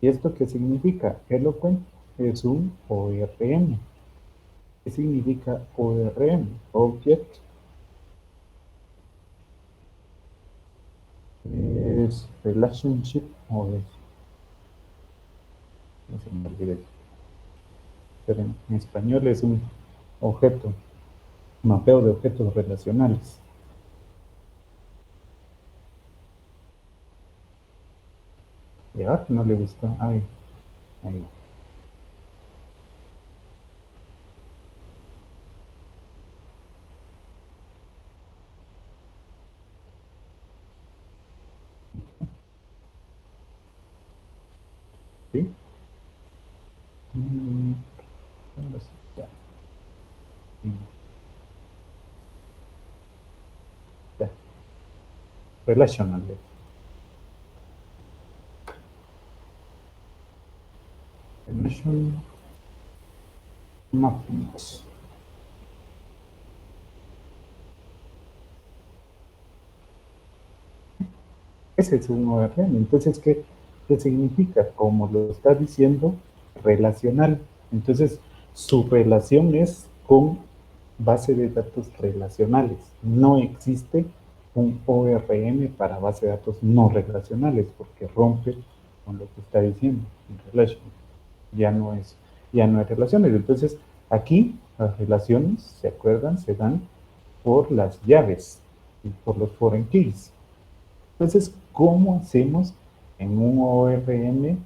¿Y esto qué significa? Eloquent es un ORM. ¿Qué significa ORM? Object es Relationship o es, no se me olvide, pero en español es un objeto, mapeo de objetos relacionales. Y ahora no le gustó. Ay, ahí. ¿Sí? Mm, ahora sí, ya. Sí, ya. Relational. Relation mappings. Ese es un ORM. Entonces, ¿qué significa? Como lo está diciendo, relacional. Entonces, su relación es con base de datos relacionales. No existe un ORM para base de datos no relacionales, porque rompe con lo que está diciendo, relation. Ya no es, ya no hay relaciones. Entonces, aquí las relaciones, ¿se acuerdan? Se dan por las llaves y por los foreign keys. Entonces, ¿cómo hacemos en un ORM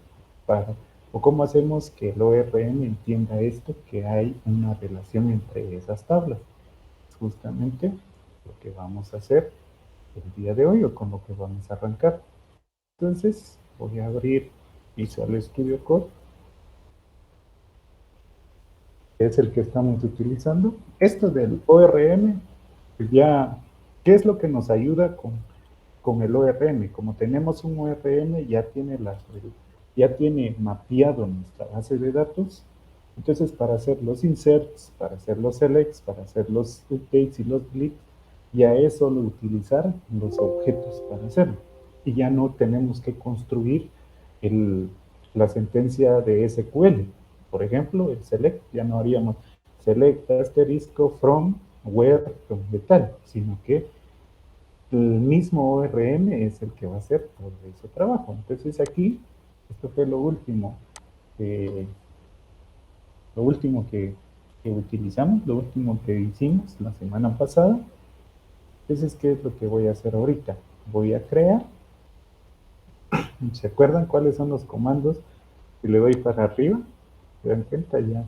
para, o cómo hacemos que el ORM entienda esto, que hay una relación entre esas tablas? Es justamente lo que vamos a hacer el día de hoy o con lo que vamos a arrancar. Entonces, voy a abrir Visual Studio Code, que es el que estamos utilizando. Esto del ORM, ya, ¿qué es lo que nos ayuda con el ORM? Como tenemos un ORM, ya tiene mapeado nuestra base de datos. Entonces, para hacer los inserts, para hacer los selects, para hacer los updates y los deletes, ya es solo utilizar los objetos para hacerlo. Y ya no tenemos que construir el, la sentencia de SQL. Por ejemplo, el select, ya no haríamos select asterisco from where de tal, sino que el mismo ORM es el que va a hacer todo ese trabajo. Entonces aquí, esto fue eh, lo último que utilizamos, lo último que hicimos la semana pasada. Entonces, ¿qué es lo que voy a hacer ahorita? Voy a crear, ¿se acuerdan cuáles son los comandos? Si le doy para arriba, se dan cuenta, ya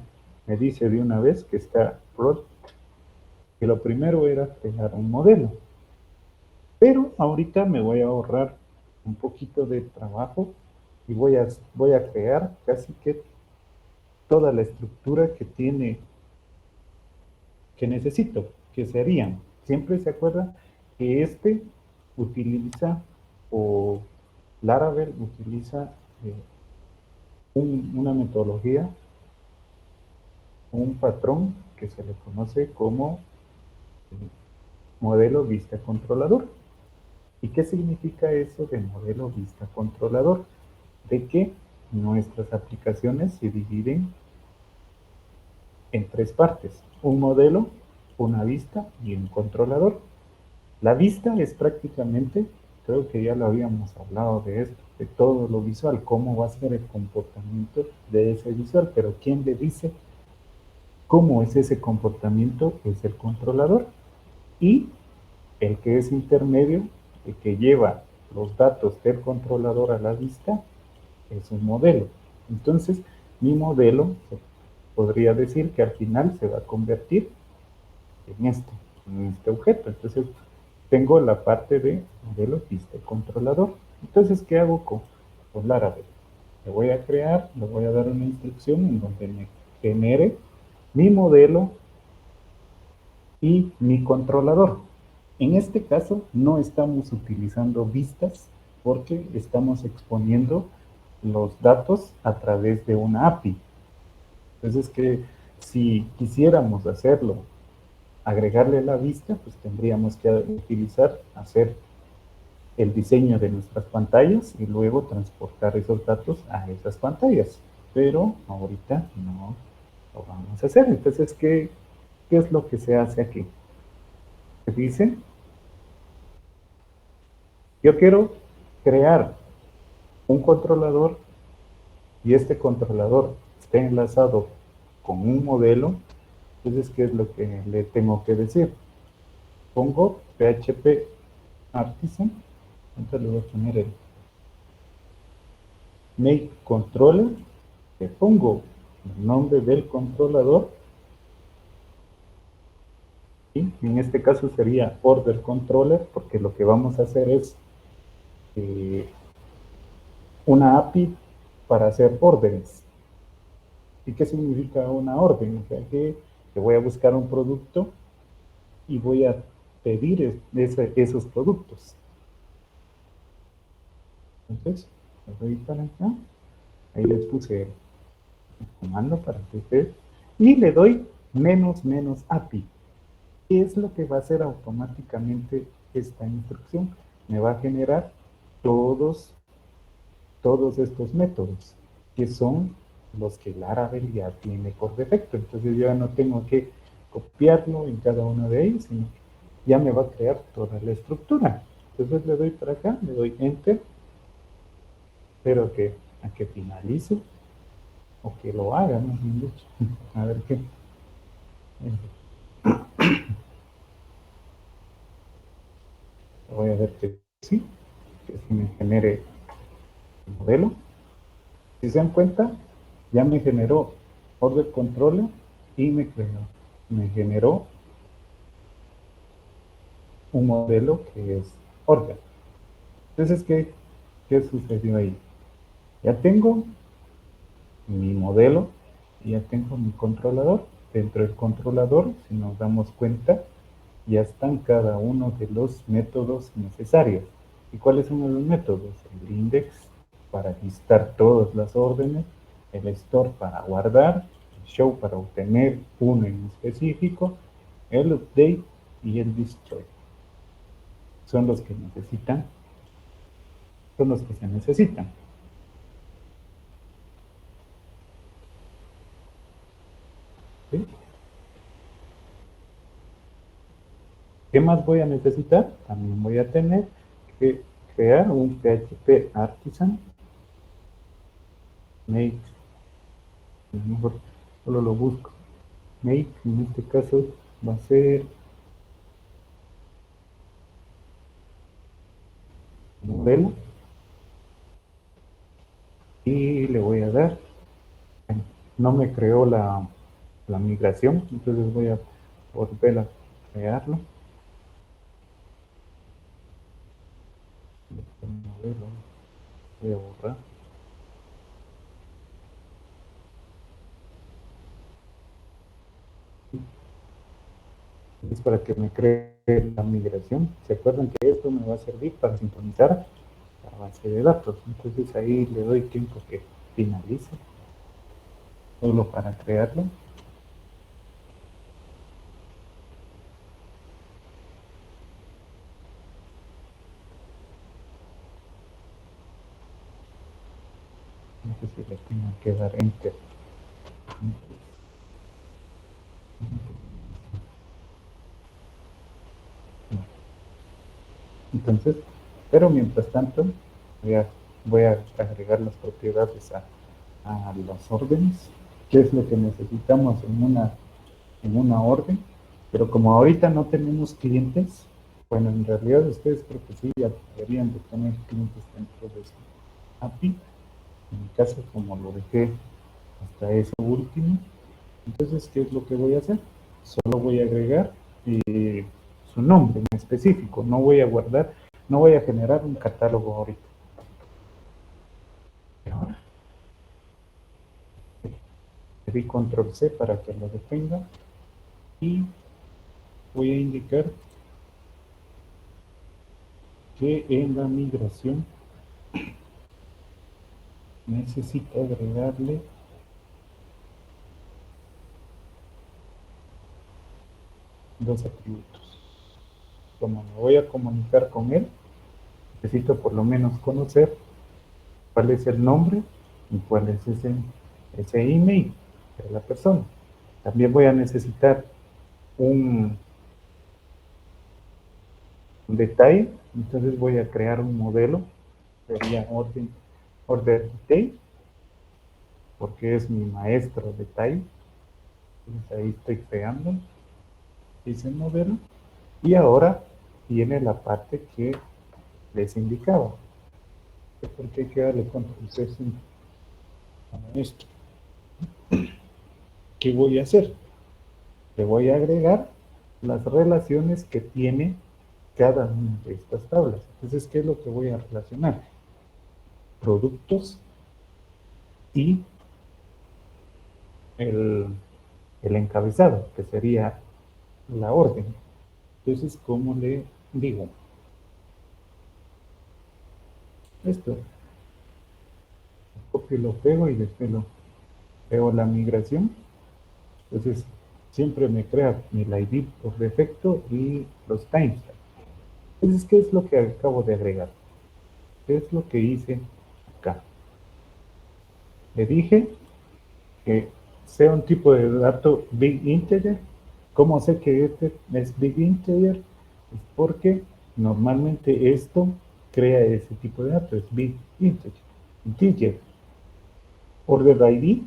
me dice de una vez que está prod, que lo primero era crear un modelo. Pero ahorita me voy a ahorrar un poquito de trabajo y voy a crear casi que toda la estructura que necesito, que serían, siempre se acuerda que este utiliza, o Laravel utiliza eh, una metodología, un patrón que se le conoce como modelo vista controlador. ¿Y qué significa eso de modelo vista controlador? De que nuestras aplicaciones se dividen en tres partes: un modelo, una vista y un controlador. La vista es prácticamente, creo que ya lo habíamos hablado de esto, de todo lo visual, cómo va a ser el comportamiento de ese visual, pero ¿quién le dice cómo es ese comportamiento? Es el controlador. Y el que es intermedio, el que lleva los datos del controlador a la vista, es un modelo. Entonces, mi modelo podría decir que al final se va a convertir en este objeto. Entonces, tengo la parte de modelo vista controlador. Entonces, ¿qué hago con Laravel? Le voy a dar una instrucción en donde me genere mi modelo y mi controlador. En este caso, no estamos utilizando vistas porque estamos exponiendo los datos a través de una API. Entonces, que si quisiéramos hacerlo, agregarle la vista, pues tendríamos que utilizar, hacer el diseño de nuestras pantallas y luego transportar esos datos a esas pantallas. Pero ahorita no lo vamos a hacer. Entonces, ¿qué es lo que se hace aquí? Se dice, yo quiero crear un controlador y este controlador está enlazado con un modelo. Entonces, ¿qué es lo que le tengo que decir? Pongo PHP Artisan, entonces le voy a poner el make controller, le pongo el nombre del controlador y en este caso sería order controller porque lo que vamos a hacer es eh, una API para hacer órdenes. ¿Y qué significa una orden? O sea que voy a buscar un producto y voy a pedir esos productos. Entonces, le doy para acá, ahí les puse el comando para que ustedes, y le doy menos API. ¿Qué es lo que va a hacer automáticamente esta instrucción? Me va a generar todos estos métodos, que son los que Laravel ya tiene por defecto. Entonces yo ya no tengo que copiarlo en cada uno de ellos, sino que ya me va a crear toda la estructura. Entonces le doy para acá, le doy Enter, espero a que finalice o que lo haga, ¿no? A ver qué. Voy a ver que sí, que sí me genere el modelo. Si se dan cuenta, ya me generó Order Controller y me generó un modelo que es Order. Entonces, ¿qué sucedió ahí? Ya tengo mi modelo y ya tengo mi controlador. Dentro del controlador, si nos damos cuenta, ya están cada uno de los métodos necesarios. ¿Y cuáles son los métodos? El index para listar todas las órdenes, el store para guardar, el show para obtener uno en específico, el update y el destroy. Son los que necesitan, son los que se necesitan. ¿Sí? ¿Qué más voy a necesitar? También voy a tener que crear un PHP Artisan make, a lo mejor solo lo busco, make en este caso va a ser modelo y le voy a dar, no me creó la migración, entonces voy a volver a crearlo, modelo, voy a borrar, es para que me cree la migración. ¿Se acuerdan que esto me va a servir para sincronizar la base de datos? Entonces ahí le doy tiempo que finalice, solo para crearlo. No sé si le tengo que dar enter. Entonces, pero mientras tanto, voy a, voy a agregar las propiedades a las órdenes, qué es lo que necesitamos en una orden. Pero como ahorita no tenemos clientes, bueno, en realidad ustedes creo que sí ya deberían de tener clientes dentro de su API. En mi caso, como lo dejé hasta eso último, entonces, ¿qué es lo que voy a hacer? Solo voy a agregar su nombre en específico, no voy a guardar, no voy a generar un catálogo ahorita. Ahora, le di control C para que lo detenga y voy a indicar que en la migración necesito agregarle dos atributos. Como me voy a comunicar con él, necesito por lo menos conocer cuál es el nombre y cuál es ese email de la persona. También voy a necesitar un detalle, entonces voy a crear un modelo, sería order detail, porque es mi maestro detalle. Entonces ahí estoy creando ese modelo y ahora viene la parte que les indicaba, porque hay que darle control C a esto. ¿Qué voy a hacer? Le voy a agregar las relaciones que tiene cada una de estas tablas. Entonces, ¿qué es lo que voy a relacionar? Productos y el, el encabezado, que sería la orden. Entonces, ¿cómo le digo? Esto, copio y lo pego y después lo pego la migración. Entonces, siempre me crea el ID por defecto y los timestamps. Entonces, ¿qué es lo que acabo de agregar? ¿Qué es lo que hice acá? Le dije que sea un tipo de dato big integer. ¿Cómo sé que este es big integer? Es porque normalmente esto crea ese tipo de dato, es big integer. Integer. Order ID,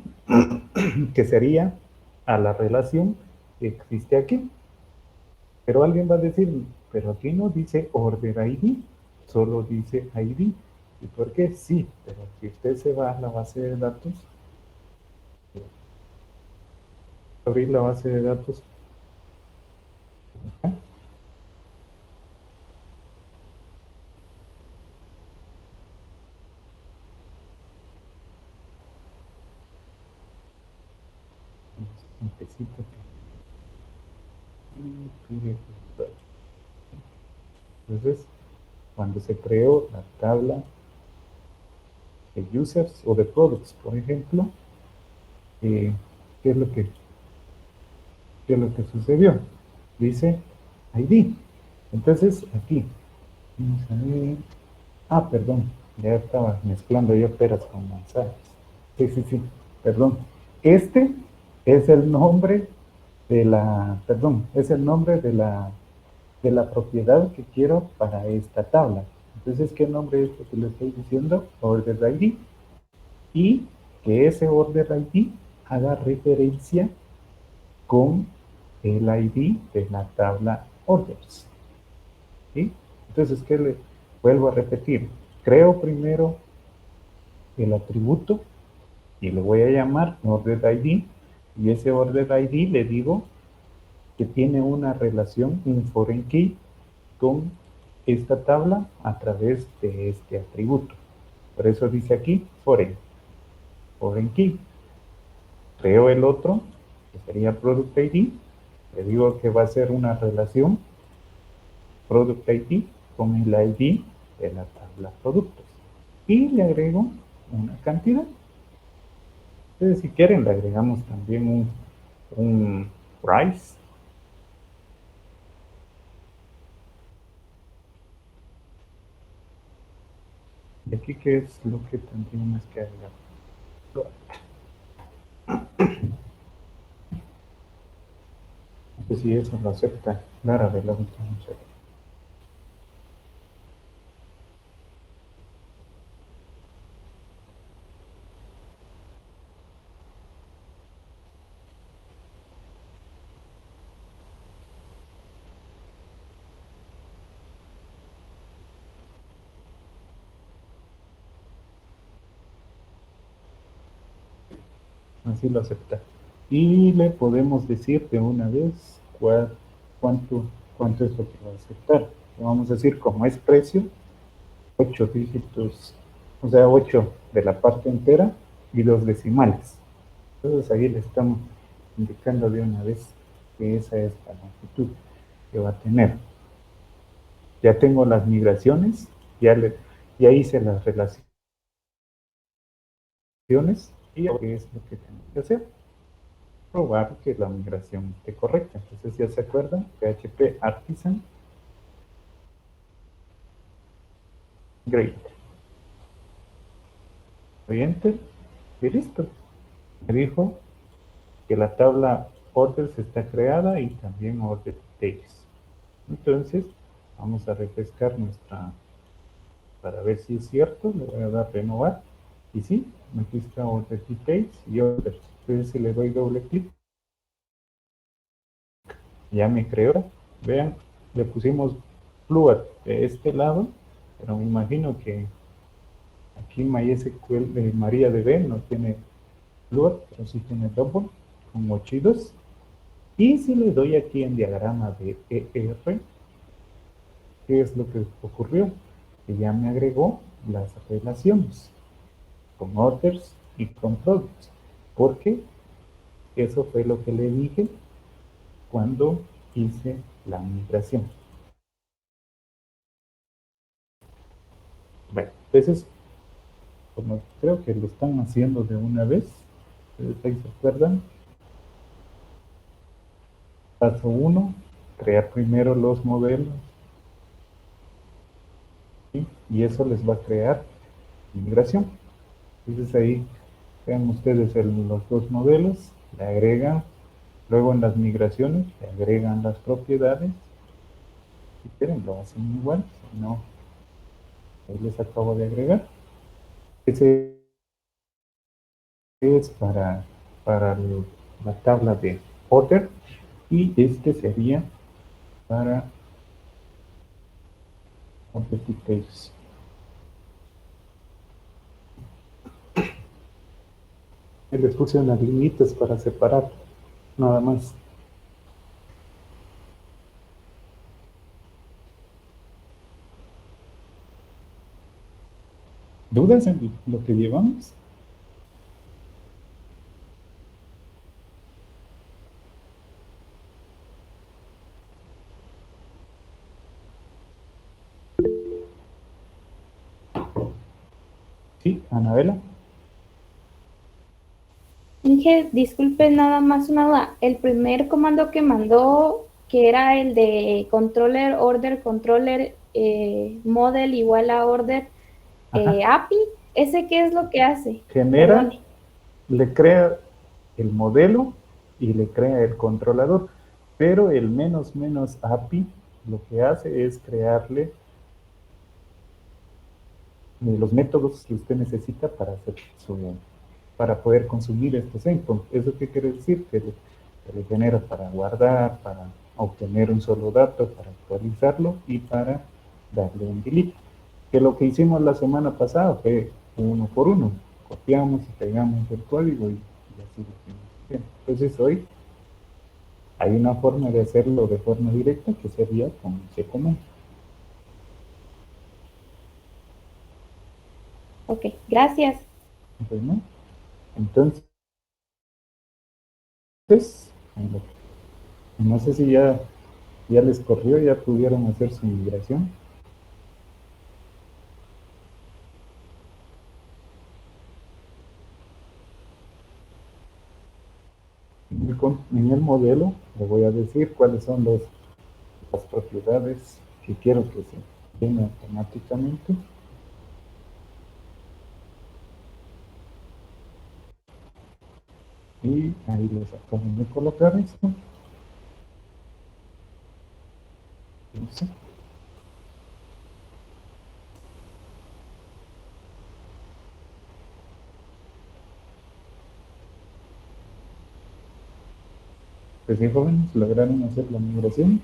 que sería a la relación que existe aquí. Pero alguien va a decir, pero aquí no dice order ID, solo dice ID. ¿Y por qué? Sí, pero si usted se va a la base de datos, abrir la base de datos, acá, necesito que... Entonces, cuando se creó la tabla de users o de products, por ejemplo, eh, ¿qué, es lo que, ¿qué es lo que sucedió? Dice ID. Entonces, aquí, vamos a ver. Ah, perdón, ya estaba mezclando yo peras con manzanas. Sí, sí, sí, perdón. Este es el nombre de la, perdón, es el nombre de la propiedad que quiero para esta tabla. Entonces, ¿qué nombre es lo que le estoy diciendo? Order ID. Y que ese order ID haga referencia con el ID de la tabla orders. ¿Sí? Entonces, ¿qué le vuelvo a repetir? Creo primero el atributo y le voy a llamar order ID. Y ese order ID le digo que tiene una relación, un foreign key, con esta tabla a través de este atributo. Por eso dice aquí foreign key. Creo el otro, que sería product ID. Le digo que va a ser una relación product ID con el ID de la tabla productos. Y le agrego una cantidad. Entonces, si quieren, le agregamos también un price. Y aquí, ¿qué es lo que tendríamos que agregar? No sé si eso lo acepta Lara de la última. Así lo acepta. Y le podemos decir de una vez cuánto, cuánto es lo que va a aceptar. Le vamos a decir, como es precio, 8 dígitos, o sea, 8 de la parte entera y 2 decimales. Entonces ahí le estamos indicando de una vez que esa es la longitud que va a tener. Ya tengo las migraciones, ya hice las relaciones y qué es lo que tengo que hacer. Probar que la migración esté correcta. Entonces ya se acuerdan, PHP Artisan. Great. Doy enter y listo. Me dijo que la tabla orders está creada y también order details. Entonces, vamos a refrescar nuestra, para ver si es cierto, le voy a dar renovar. Y sí, aquí está order details y orders. Entonces, si le doy doble clic, ya me creó. Vean, le pusimos fluid de este lado, pero me imagino que aquí MySQL de MariaDB no tiene fluid, pero sí tiene double, con 8 y si le doy aquí en diagrama de ER, ¿qué es lo que ocurrió? Que ya me agregó las relaciones con orders y con products, porque eso fue lo que le dije cuando hice la migración. Bueno, entonces, como creo que lo están haciendo de una vez, ¿se acuerdan? Paso 1, crear primero los modelos, ¿sí? Y eso les va a crear migración. Entonces ahí vean ustedes los dos modelos, le agregan, luego en las migraciones le agregan las propiedades. Si quieren lo hacen igual, si no, ahí les acabo de agregar. Ese es para la tabla de order y este sería para order details. Les puse unas líneas para separar, nada más. ¿Dudas en lo que llevamos? Sí, Anabela. Inge, disculpe nada más una duda. El primer comando que mandó, que era el de controller, order, controller, model igual a order, Ajá. API, ¿ese qué es lo que hace? Genera, Perdone. le crea el modelo y le crea el controlador, pero el menos API lo que hace es crearle los métodos que usted necesita para hacer para poder consumir estos endpoints. ¿Eso qué quiere decir? Que le genera para guardar, para obtener un solo dato, para actualizarlo y para darle un delete. Que lo que hicimos la semana pasada fue uno por uno. Copiamos y pegamos el código y así lo hicimos. Bien. Entonces hoy hay una forma de hacerlo de forma directa que sería con común. Ok, gracias. Bueno, entonces, no sé si ya les corrió, ya pudieron hacer su migración. En el modelo le voy a decir cuáles son las propiedades que quiero que se den automáticamente. Y ahí les acabo de colocar esto. Pues sí, jóvenes, lograron hacer la migración.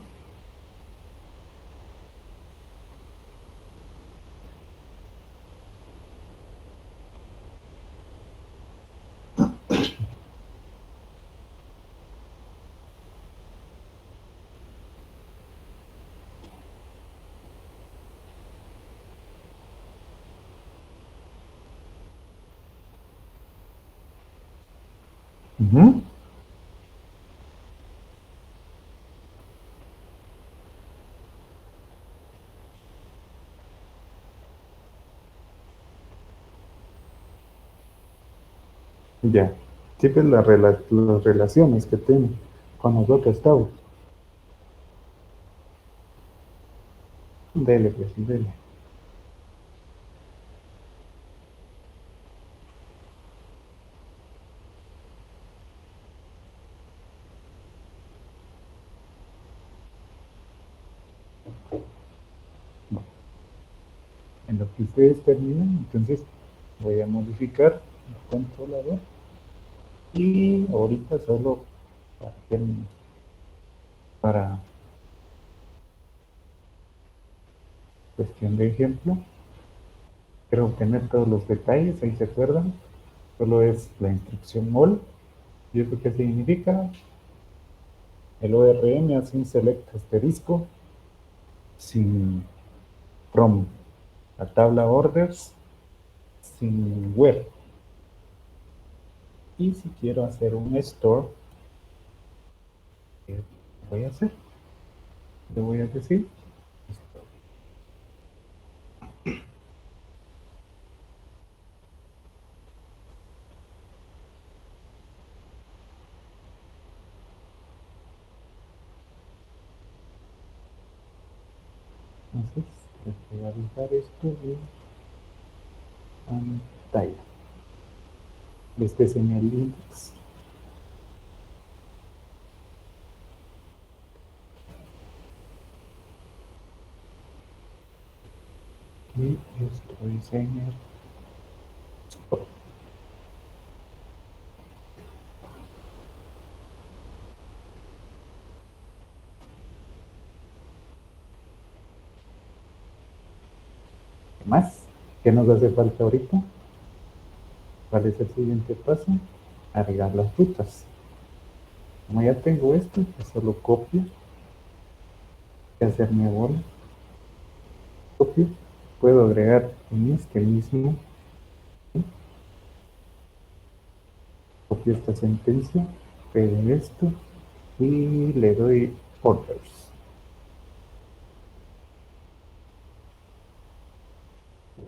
Ya. Sí, pues las relaciones que tiene con los otros estados. Dele, pues, dele. Bueno, en lo que ustedes terminan, entonces voy a modificar el controlador y ahorita solo para cuestión de ejemplo, quiero obtener todos los detalles, ahí se acuerdan, solo es la instrucción all. ¿Y esto qué significa? El ORM hace un select asterisco sin from la tabla orders sin where. Y si quiero hacer un store, ¿qué voy a hacer? Le voy a decir entonces les voy a avisar esto en pantalla. Este es en el index. Y esto es en el store. ¿Qué más? ¿Qué nos hace falta ahorita? ¿Cuál es el siguiente paso? Agregar las rutas. Como ya tengo esto, pues solo copio y hacer mi bola. Copio. Puedo agregar en este mismo. Copio esta sentencia, pego esto y le doy orders.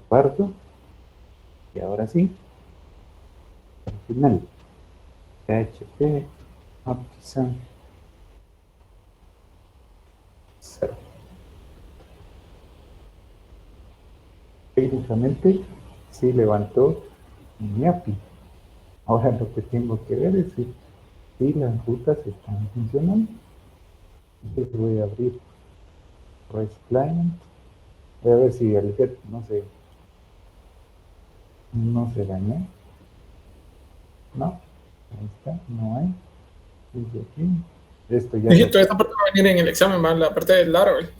Guardo y ahora sí, al final, PHP Artisan 0. Técnicamente sí levantó mi API. Ahora lo que tengo que ver es si las rutas están funcionando. Entonces voy a abrir REST Client. Voy a ver si el get no se dañó. No, ahí está, no hay. Desde aquí. Esto ya Toda esta parte va a venir en el examen, ¿va? La parte del Laravel.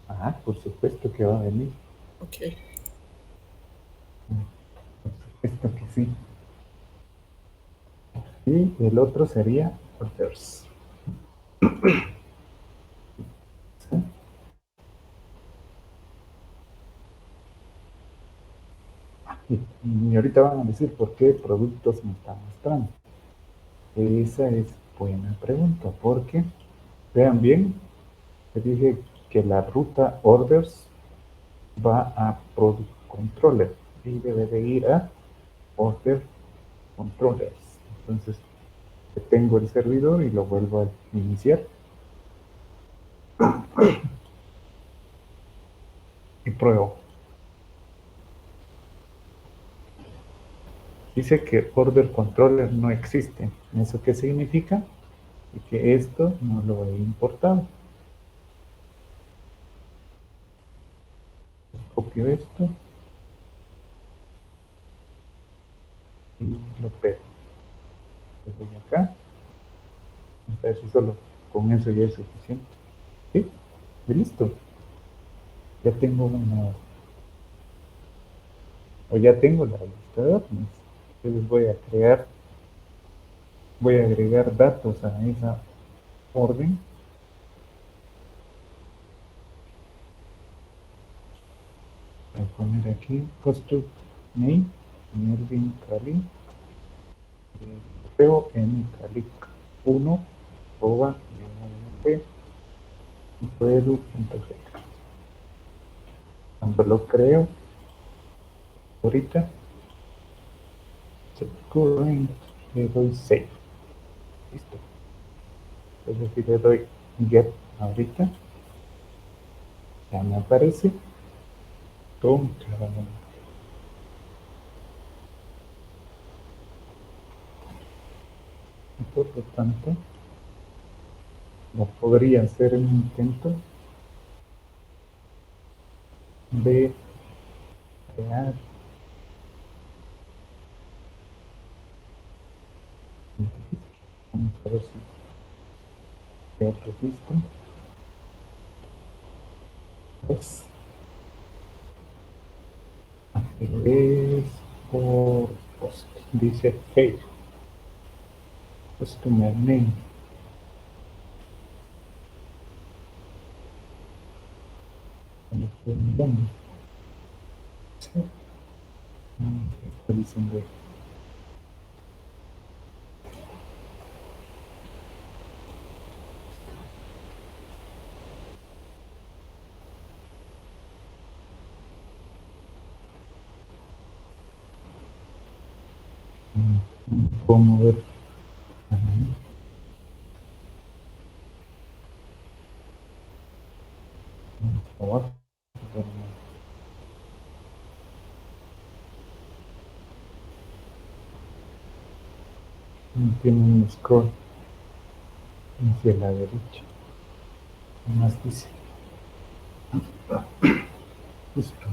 Ajá, por supuesto que va a venir. Ok. Por supuesto que sí. Y el otro sería orders. ¿Sí? Y ahorita van a decir por qué productos me están mostrando. Esa es buena pregunta, porque vean bien, les dije que la ruta orders va a product controller y debe de ir a order controllers. Entonces, tengo el servidor y lo vuelvo a iniciar. Y pruebo. Dice que order controller no existe. ¿Eso qué significa? Y que esto no lo he importado. Copio esto y lo pego. Lo voy acá. A ver si solo con eso ya es suficiente. ¿Sí? Y listo. Ya tengo una. O ya tengo la lista de datos. Entonces voy a agregar datos a esa orden. Voy a poner aquí construct name Melvin Cali. Creo en Cali 1 edu.c. Cuando lo creo ahorita current le doy save. Listo. Entonces si le doy get ahorita ya me aparece con cada uno. Y por lo tanto no podría hacer un intento ver, crear. Vamos a ver si crear registro. Pues, es por post. Dice Facebook. Customer name. ¿Dónde? Sí. Está diciendo. Puedo mover. Abajo. Tiene un scroll hacia la derecha. ¿Qué más dice? Listo.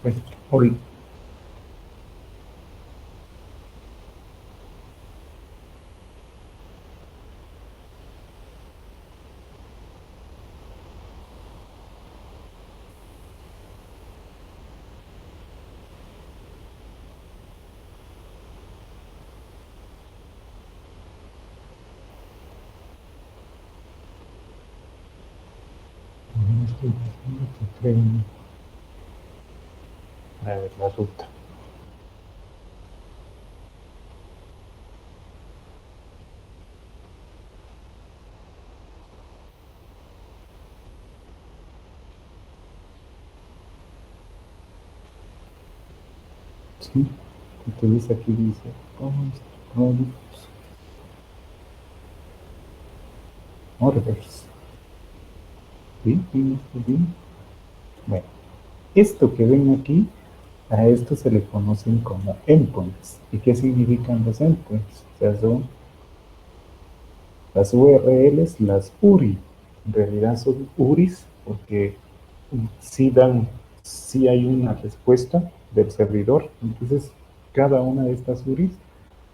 Pues, hoy. Estoy haciendo que creen. A ver, la ruta. Sí. Utiliza aquí, dice, products, orders. ¿Sí? ¿Sí? ¿Sí? Bueno, esto que ven aquí, a esto se le conocen como endpoints. ¿Y qué significan los endpoints? O sea, son las URLs, las URI. En realidad son URIs porque sí hay una respuesta del servidor. Entonces, cada una de estas URIs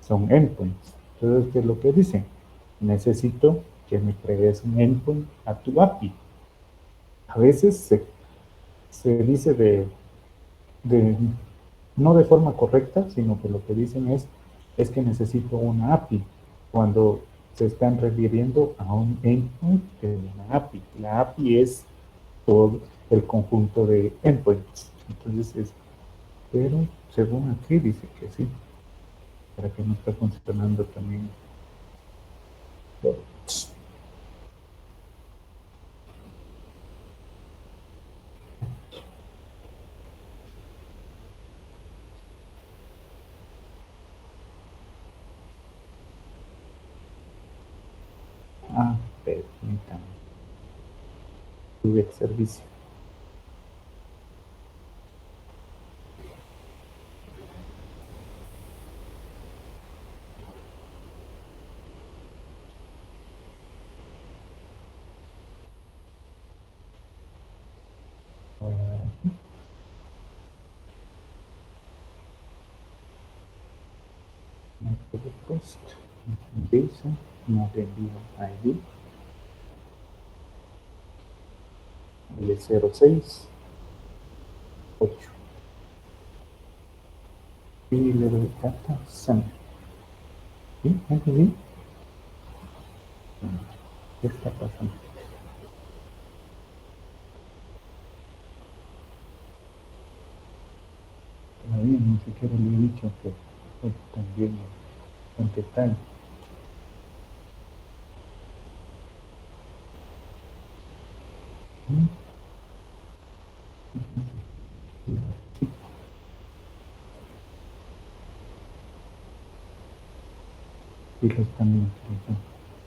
son endpoints. Entonces, ¿qué es lo que dicen? Necesito que me crees un endpoint a tu API. A veces se dice no de forma correcta, sino que lo que dicen es que necesito una API, cuando se están refiriendo a un endpoint de una API. La API es todo el conjunto de endpoints. Entonces, pero según aquí dice que sí, para que no está funcionando también. Ah, permítame. Tuve el servicio. Post, dice, no te envío ID, de 06 8 y le doy data send. ¿Sí? ¿Sí? ¿Qué está pasando? Todavía ni siquiera le he dicho que también contestar. Y los también utilizan.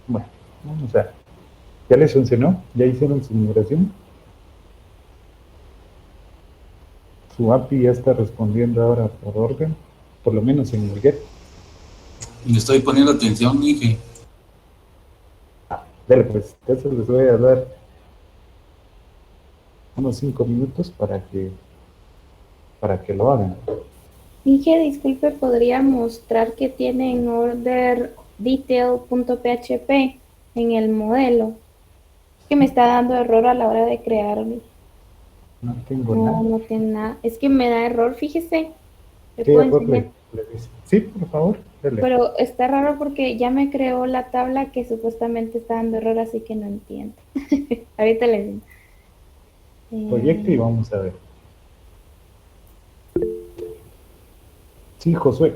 Bueno, vamos a ¿Ya les funcionó? ¿Ya hicieron su migración? Su API ya está respondiendo ahora por orden, por lo menos en el get. Le estoy poniendo atención, dije. Dale, pues, entonces les voy a dar unos 5 minutos para que lo hagan. Dije, disculpe, podría mostrar que tienen order detail.php en el modelo. Es que me está dando error a la hora de crearlo. No tengo No, nada. no tiene nada. Es que me da error, fíjese. Le ¿Qué puedo error enseñar. le dice? Sí, por favor, dale. Pero está raro porque ya me creó la tabla que supuestamente está dando error, así que no entiendo. Ahorita les digo. Proyecto y vamos a ver. Sí, Josué.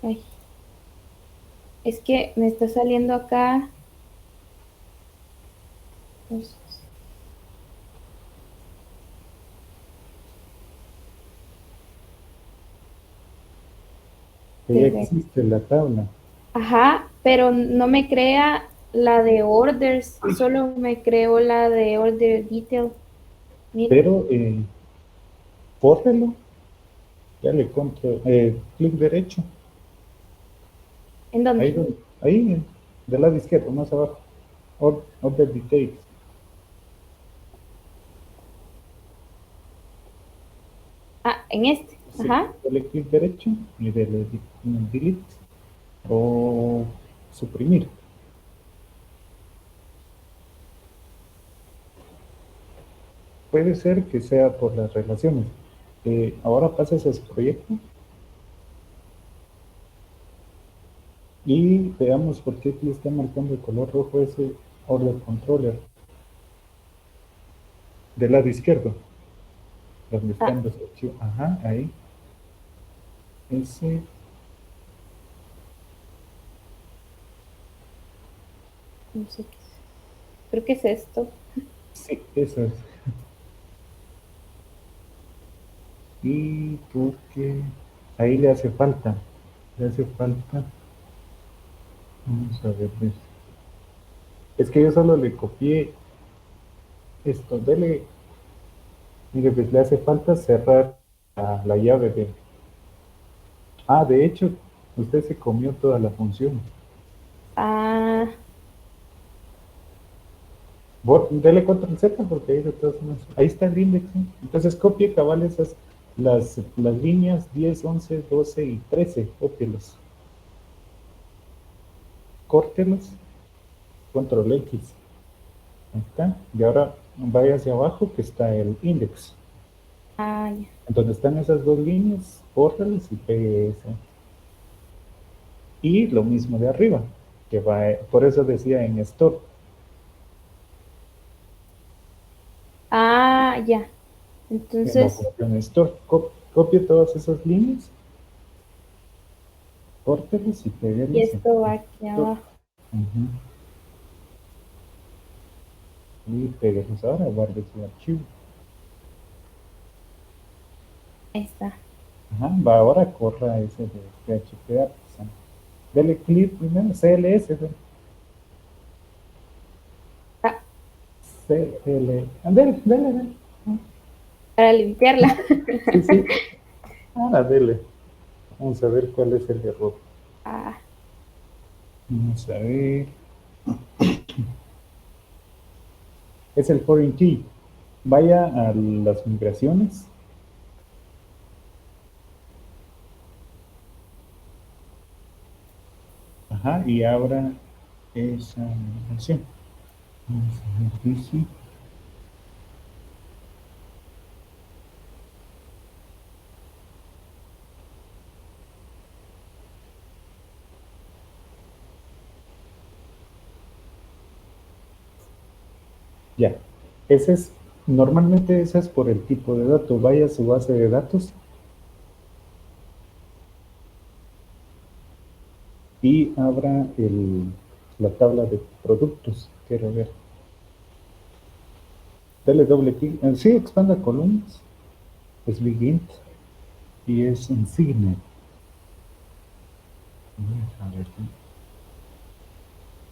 Ay. Es que me está saliendo acá. Que ya existe la tabla. Ajá, pero no me crea la de orders, solo me creó la de order detail. Mira, Pero, bórrelo. Dale clic derecho. ¿en dónde? Ahí, del lado izquierdo, más abajo. Order details. Ah, en este. Sí, Ajá. dale clic derecho y dale delete o suprimir. Puede ser que sea por las relaciones. Ahora pasas a ese proyecto y veamos por qué aquí está marcando el color rojo ese order controller del lado izquierdo, donde están los archivos. Ajá, ahí. Ese. No sé qué es. Creo que es esto. Sí, eso es. Y porque ahí le hace falta. Le hace falta. Vamos a ver. Es que yo solo le copié esto. Dele. Mire, pues le hace falta cerrar la llave de. Ah, de hecho, usted se comió toda la función. Ah, Dele control Z porque ahí de todas formas. Ahí está el index. ¿Sí? Entonces copie cabal esas. Las líneas 10, 11, 12 y 13. Cópielos. Córtelos. Control X. Ahí está. Y ahora vaya hacia abajo que está el index. ya. Donde están esas dos líneas, córtelos y pegue ese. Y lo mismo de arriba, que va, por eso decía en store. Ah, ya. En la Entonces, función store. Copie todas esas líneas, córtelos y peguelos. y esto va aquí abajo. Y peguelos ahora, guarde su archivo. Ahí está. Ajá, va ahora corra ese de PHP Artisan. Dele clic primero, CLS. Ah, Dele. para limpiarla. Sí, sí. Ahora dele. Vamos a ver cuál es el error. Ah, Vamos a ver. Es el foreign key. Vaya a las migraciones. Ajá, y abra esa migración. Vamos a ver, dice. Ya, normalmente esa es por el tipo de dato. Vaya a su base de datos y abra la tabla de productos. Quiero ver. Dale doble clic. Sí, expanda columnas. es Bigint y es Insigne. A ver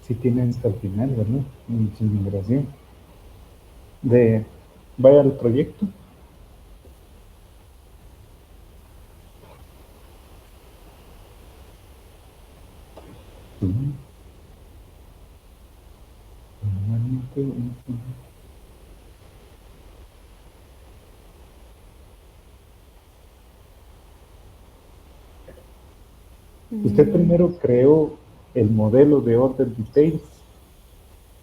si tienen hasta el final, ¿verdad? En su migración. Vaya al proyecto. ¿Usted primero creó el modelo de order details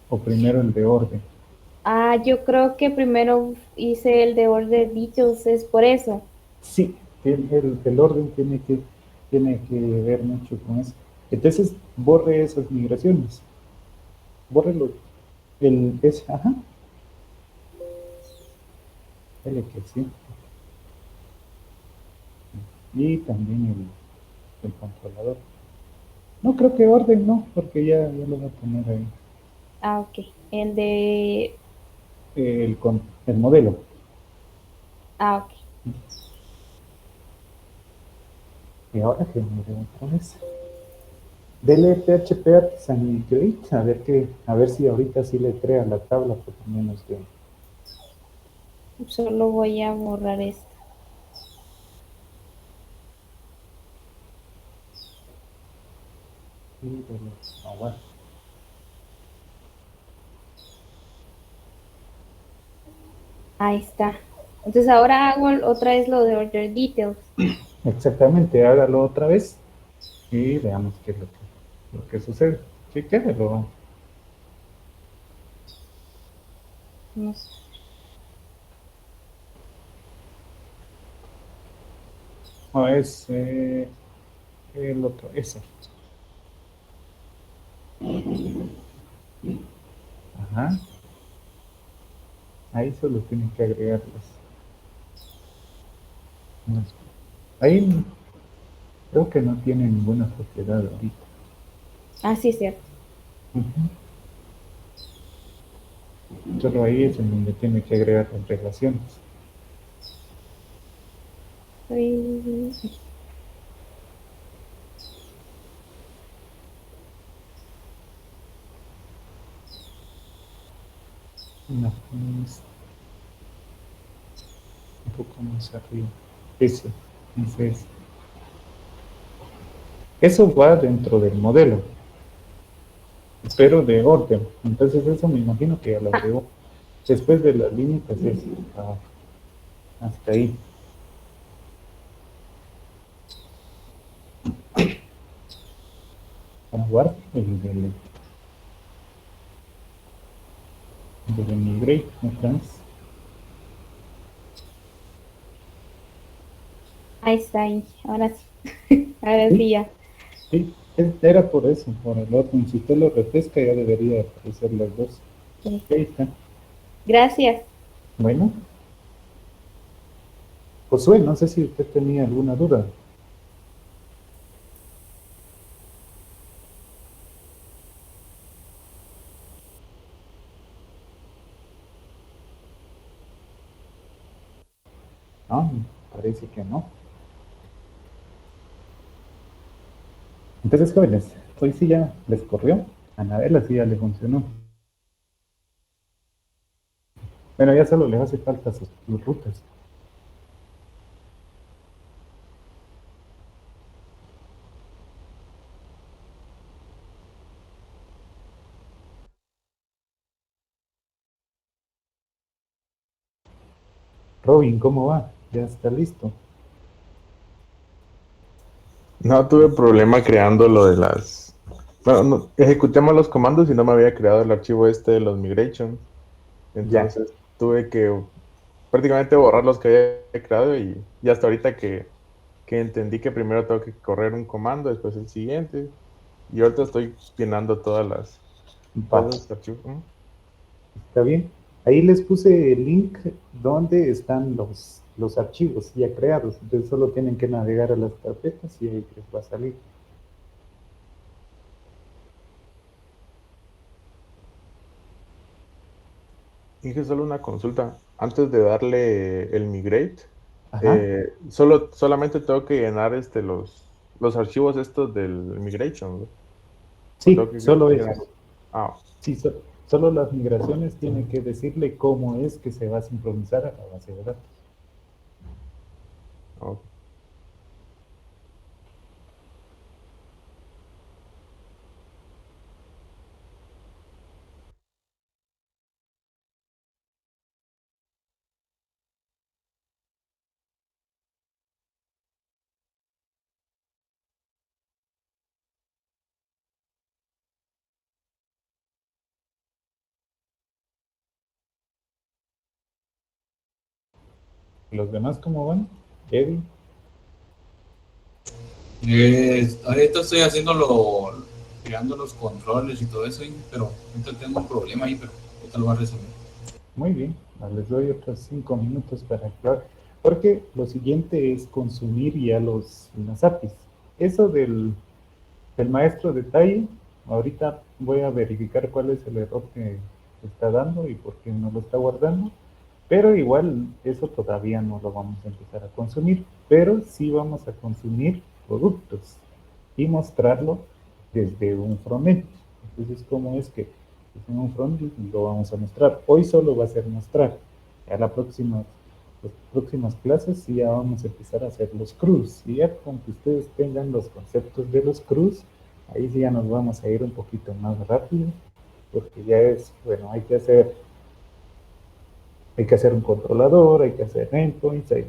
o primero el de orden? Yo creo que primero hice el de order details, es por eso. Sí, el orden tiene que ver mucho con eso. Entonces, borre esas migraciones. Bórrelo. Ajá. Dele que sí. Y también el controlador. No creo que orden, no, porque ya lo voy a poner ahí. Ok. El de... El modelo. Ok. Y ahora que me otra vez. Dele PHP Artisan Migrate, a ver si ahorita sí le crea la tabla, por lo menos de. Solo voy a borrar esto. Y dele aguar. Ahí está. Entonces ahora hago otra vez lo de order details. Exactamente, hágalo otra vez y veamos qué es lo que sucede. Sí, quédelo. No sé. No, es el otro, ese. Ajá. Ahí solo tienen que agregar las. Ahí creo que no tiene ninguna propiedad ahorita. Ah, sí, cierto. Ujú. Solo ahí es en donde tiene que agregar las relaciones. Uy. No, es un poco más arriba. Ese, entonces, eso va dentro del modelo, pero de orden. Entonces eso me imagino que ya lo agregó. Después de las límites es hasta ahí. Guarda el del migrate otra vez. Ahí está, ahí. Ahora sí. Ahora sí Sí, ya. sí, era por eso, por el orden. Si usted lo refresca ya debería aparecer las dos. Sí. Ahí está. Gracias. Bueno, Josué, no sé si usted tenía alguna duda. No, parece que no. Entonces, jóvenes, hoy sí ya les corrió. A Anabela sí ya le funcionó. Bueno, ya solo les hace falta sus rutas. Robin, ¿cómo va? Ya está listo. No tuve problema creando lo de las... Bueno, ejecuté mal los comandos y no me había creado el archivo este de los migration. Ya. Entonces tuve que prácticamente borrar los que había creado y hasta ahorita que entendí que primero tengo que correr un comando, después el siguiente. Y ahorita estoy llenando Va, todos los archivos. está bien. Ahí les puse el link donde están los archivos ya creados. Entonces solo tienen que navegar a las carpetas y ahí les va a salir. Dije solo una consulta. Antes de darle el migrate, Ajá. Solamente tengo que llenar los archivos estos del migration, ¿no? O tengo Sí, que solo llenarlo. esos. Ah, Sí, solo las migraciones tienen que decirle cómo es que se va a sincronizar a la base de datos. ok. ¿Los demás cómo van? Eddie, Ahorita estoy creando los controles y todo eso, pero ahorita tengo un problema ahí, pero ahorita lo voy a resolver. muy bien. Les doy otros 5 minutos para actuar. Porque lo siguiente es consumir ya las APIs. Eso del maestro detalle, ahorita voy a verificar cuál es el error que está dando y por qué no lo está guardando. Pero igual eso todavía no lo vamos a empezar a consumir, pero sí vamos a consumir productos y mostrarlo desde un frontend. Entonces, ¿cómo es que en un frontend lo vamos a mostrar? Hoy solo va a ser mostrar. A las próximas clases sí ya vamos a empezar a hacer los CRUs. Y ya con que ustedes tengan los conceptos de los CRUs, ahí sí ya nos vamos a ir un poquito más rápido, porque ya es, bueno, hay que hacer un controlador, hay que hacer endpoints, hay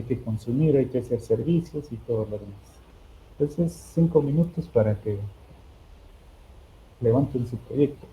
que consumir, hay que hacer servicios y todo lo demás. Entonces, 5 minutos para que levanten su proyecto.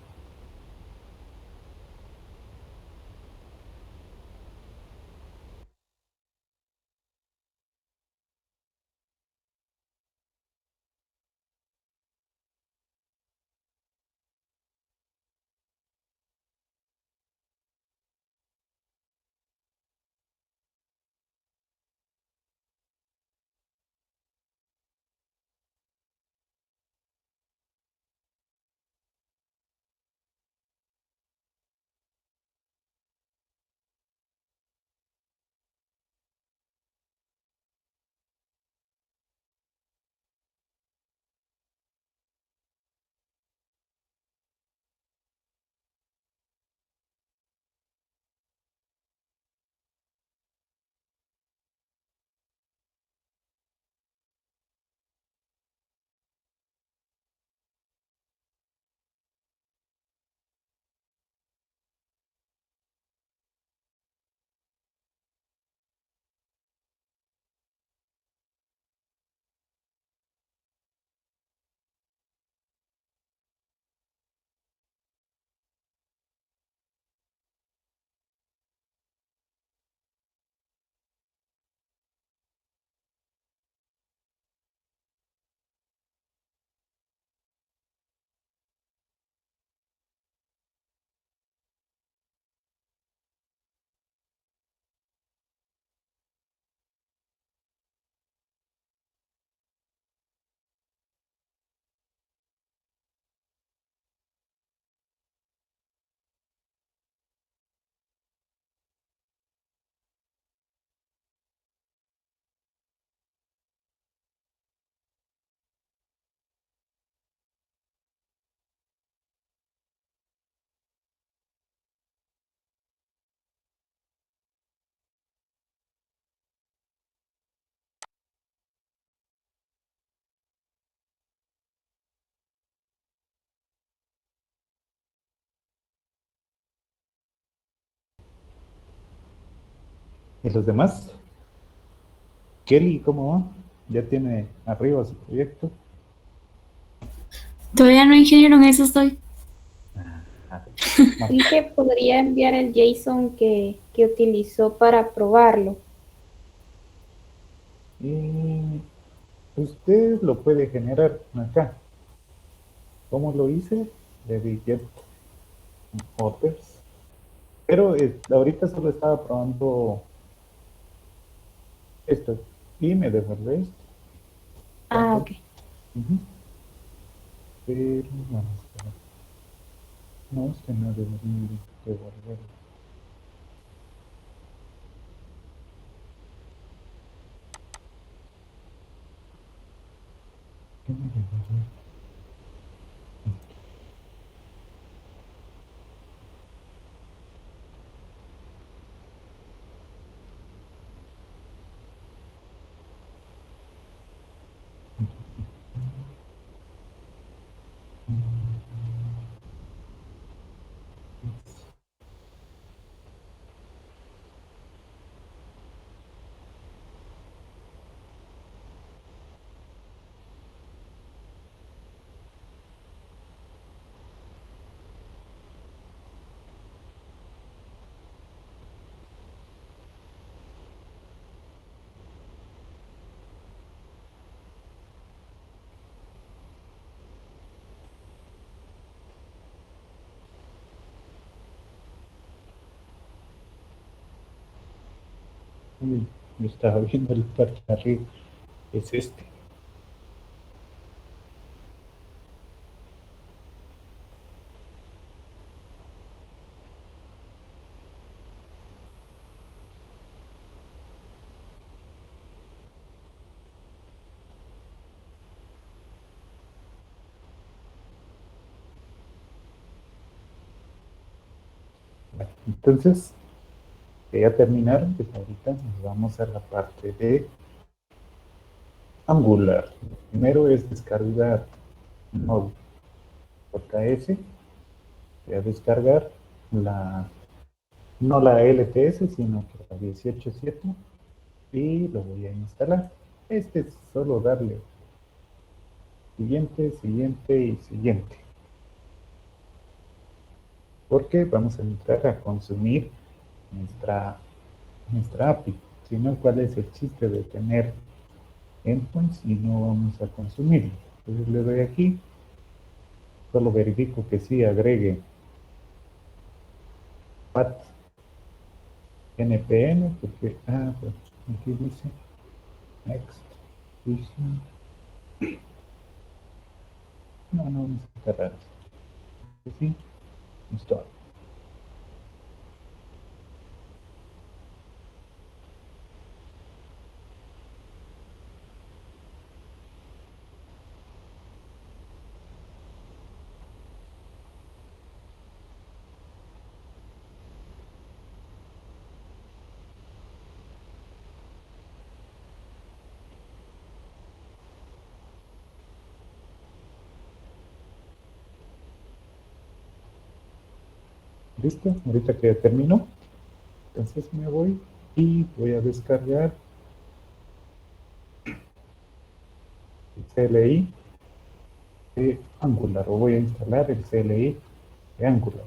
¿Y los demás? Kelly, ¿cómo va? ¿Ya tiene arriba su proyecto? Todavía no, ingeniero, en eso estoy. Y que podría enviar el JSON que utilizó para probarlo. Y usted lo puede generar acá. ¿Cómo lo hice? Le di get orders. Pero ahorita solo estaba probando esto y me devuelve esto. Ah, ok. Ujú. Pero vamos a ver. No, es que no debería devolver. Uy, yo estaba viendo el parche arriba. Es este. Bueno, entonces, que ya terminaron, pues ahorita nos vamos a la parte de Angular. Lo primero es descargar Node.js. Voy a descargar no la LTS, sino que la 18.7 y lo voy a instalar. Este es solo darle siguiente, siguiente y siguiente. Porque vamos a entrar a consumir nuestra API. Si no, ¿cuál es el chiste de tener endpoints y no vamos a consumirlo? Entonces le doy aquí, solo verifico que sí agregue pat npm, porque, pues aquí dice next, dice, no vamos a cerrar, sí, install. Listo, ahorita que ya terminó, entonces me voy y voy a descargar el CLI de Angular, o voy a instalar el CLI de Angular.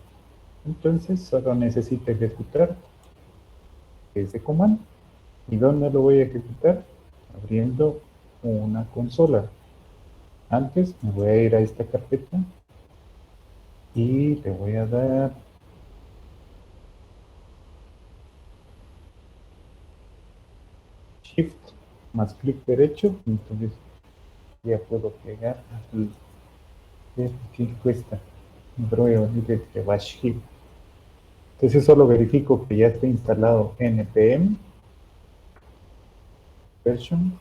Entonces solo necesito ejecutar ese comando. ¿Y dónde lo voy a ejecutar? Abriendo una consola. Antes me voy a ir a esta carpeta y le voy a dar Shift más clic derecho, entonces ya puedo pegar aquí. ¿Qué cuesta? Breo de bash hip. Entonces solo verifico que ya está instalado npm version.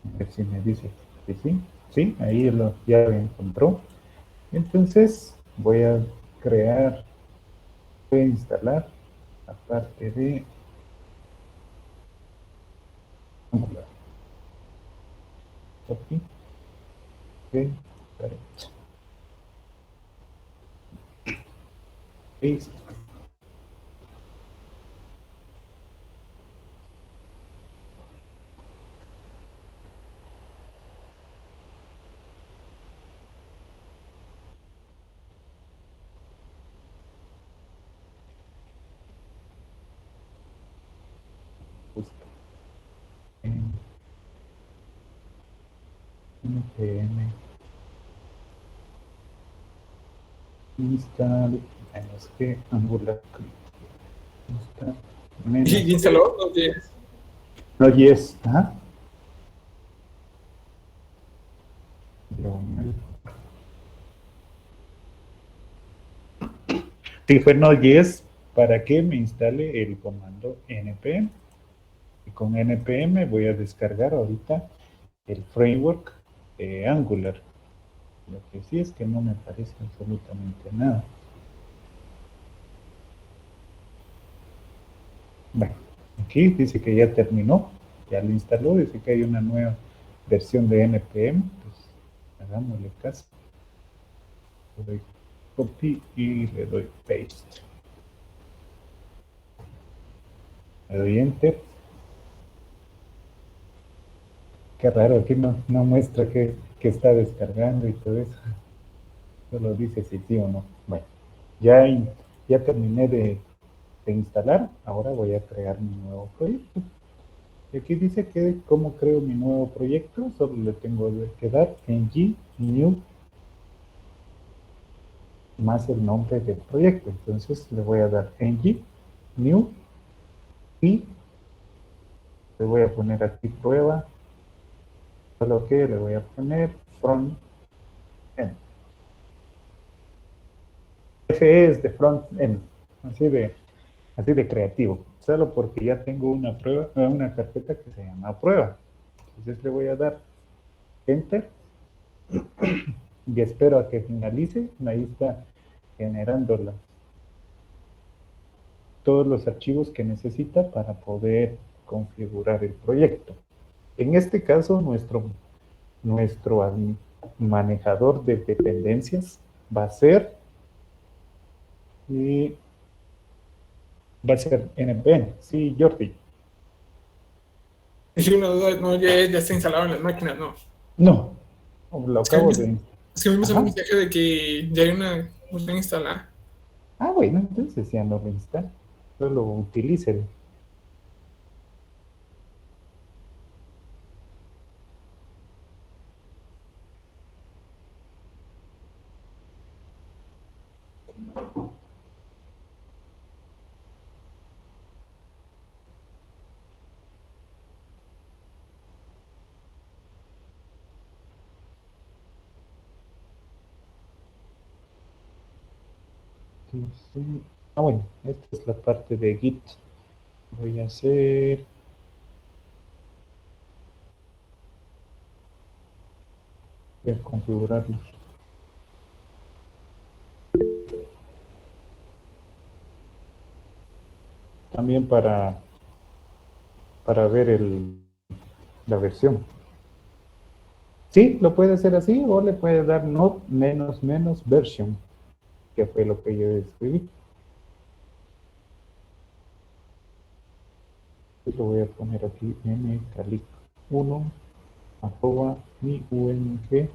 A ver si me dice que sí. Sí, ahí ya lo encontró. Entonces voy a instalar la parte de Angular. Copy. Derecha. Paste. Justo. npm install es que Angular ¿Y instaló? Oye, no, yes, ajá. Sí, fue Node.js para que me instale el comando npm. Y con npm voy a descargar ahorita el framework Angular. Lo que sí es que no me parece absolutamente nada. Bueno, aquí dice que ya terminó, ya lo instaló, dice que hay una nueva versión de NPM, pues hagámosle caso. Le doy copy y le doy paste. Le doy enter. Qué raro, aquí no muestra que está descargando y todo eso. Solo dice si sí o no. Bueno, ya terminé de instalar. Ahora voy a crear mi nuevo proyecto. Y aquí dice que cómo creo mi nuevo proyecto. Solo le tengo que dar ng new más el nombre del proyecto. Entonces le voy a dar ng new y le voy a poner aquí prueba. Solo que le voy a poner front end. F es de front end, así de creativo, solo porque ya tengo una carpeta que se llama prueba. Entonces le voy a dar enter y espero a que finalice. Ahí está generando todos los archivos que necesita para poder configurar el proyecto. En este caso, nuestro manejador de dependencias va a ser NPM. Sí, Jordi. Es una duda, no, ya está instalado en las máquinas, ¿no? No, lo acabo de... Es que a mí me salió un Ajá. mensaje de que ya hay una versión instalada. Ah, bueno, entonces ya no lo instala. Solo utilice. Ah, bueno, esta es la parte de Git. Voy a hacer... Voy a configurarlo. También para ver la versión. Sí, lo puede hacer así o le puede dar not -- version, que fue lo que yo escribí. Lo voy a poner aquí mcalic1 @miung.edu.gt.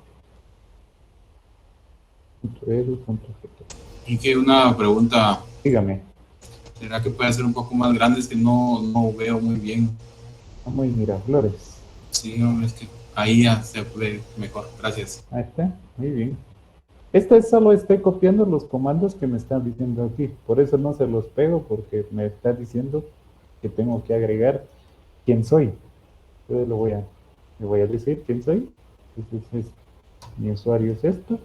Y que una pregunta, Dígame, ¿será que puede ser un poco más grande? Es que no veo muy bien. vamos a Miraflores. Sí, no, es que ahí ya se ve mejor. Gracias. Ahí está, muy bien. Solo estoy copiando los comandos que me están diciendo aquí. Por eso no se los pego, porque me está diciendo que tengo que agregar quién soy. Entonces le voy a decir quién soy. Entonces mi usuario es esto.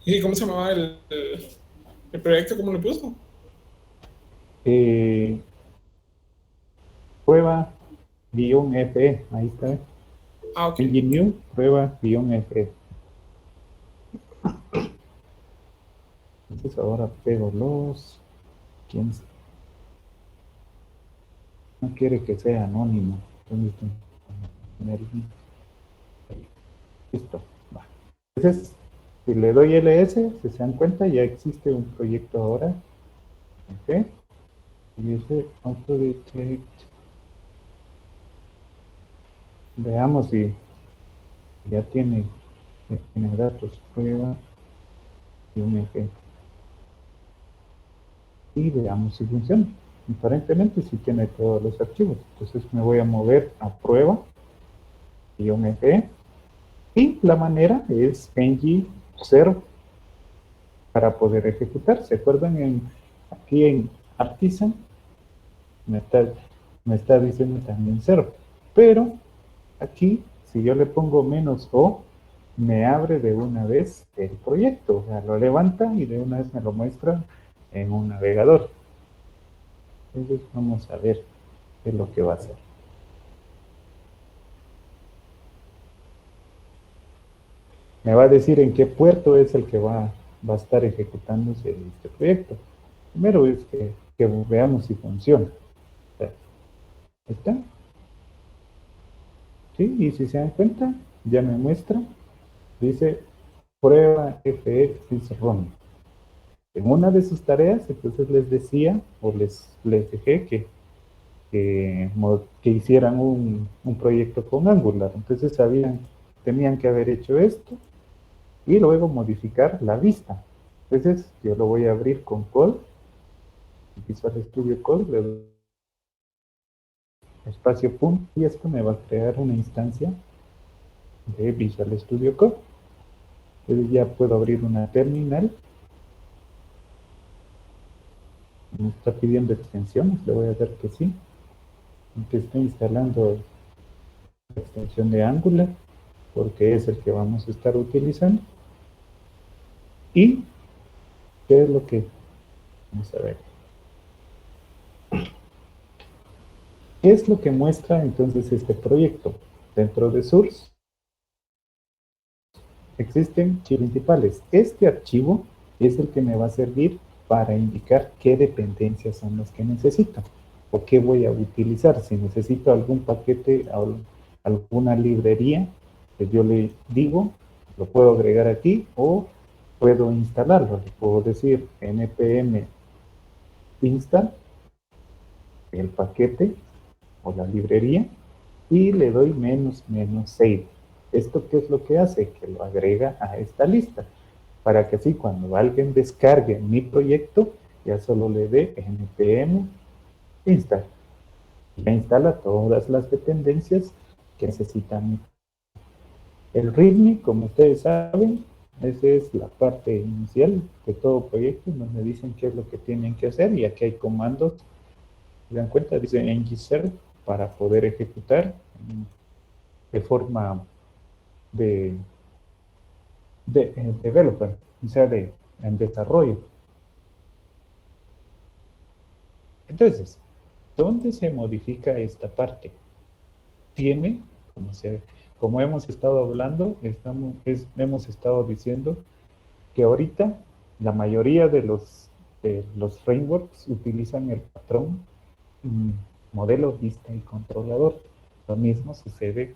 ¿Y cómo se llamaba el proyecto? ¿Cómo lo puso? Prueba-FE. Ahí está. Ah, ok. New prueba-FE. Entonces ahora pego ¿quién no quiere que sea anónimo? Listo. Va. Entonces, si le doy ls, si se dan cuenta, ya existe un proyecto ahora. Ok. Y dice autodetect. Veamos si ya tiene datos, prueba y un ejemplo. Y veamos si funciona. Aparentemente sí tiene todos los archivos. Entonces me voy a mover a prueba y un eje. Y la manera es ng0 para poder ejecutar. ¿Se acuerdan? Aquí en Artisan me está diciendo también 0. Pero aquí, si yo le pongo -o, me abre de una vez el proyecto. O sea, lo levanta y de una vez me lo muestra en un navegador. Entonces vamos a ver qué es lo que va a hacer. me va a decir en qué puerto es el que va a estar ejecutándose este proyecto. Primero es que veamos si funciona. Ahí está. ¿Sí? Y si se dan cuenta, ya me muestra, dice prueba FE run. En una de sus tareas, entonces les decía, o les dejé que hicieran un proyecto con Angular. Entonces tenían que haber hecho esto y luego modificar la vista. Entonces yo lo voy a abrir con Code, Visual Studio Code, le doy espacio punto y esto me va a crear una instancia de Visual Studio Code. Entonces ya puedo abrir una terminal. Me está pidiendo extensiones, le voy a dar que sí. Aunque está instalando la extensión de Angular, porque es el que vamos a estar utilizando. ¿Y qué es lo que vamos a ver? ¿Qué es lo que muestra entonces este proyecto? Dentro de Source existen archivos principales. Este archivo es el que me va a servir para indicar qué dependencias son las que necesito o qué voy a utilizar. Si necesito algún paquete o alguna librería, pues yo le digo, lo puedo agregar aquí o puedo instalarlo. Le puedo decir npm install el paquete o la librería y le doy --save. ¿Esto qué es lo que hace? Que lo agrega a esta lista, para que así cuando alguien descargue mi proyecto, ya solo le dé npm install. Y ya instala todas las dependencias que necesitan. El README, como ustedes saben, esa es la parte inicial de todo proyecto, donde dicen qué es lo que tienen que hacer, y aquí hay comandos. ¿Se dan cuenta? Dice ngserv para poder ejecutar de forma de developer, o sea, en desarrollo. Entonces, ¿dónde se modifica esta parte? Tiene, como hemos estado hablando, hemos estado diciendo que ahorita la mayoría de los frameworks utilizan el patrón modelo, vista y controlador. Lo mismo sucede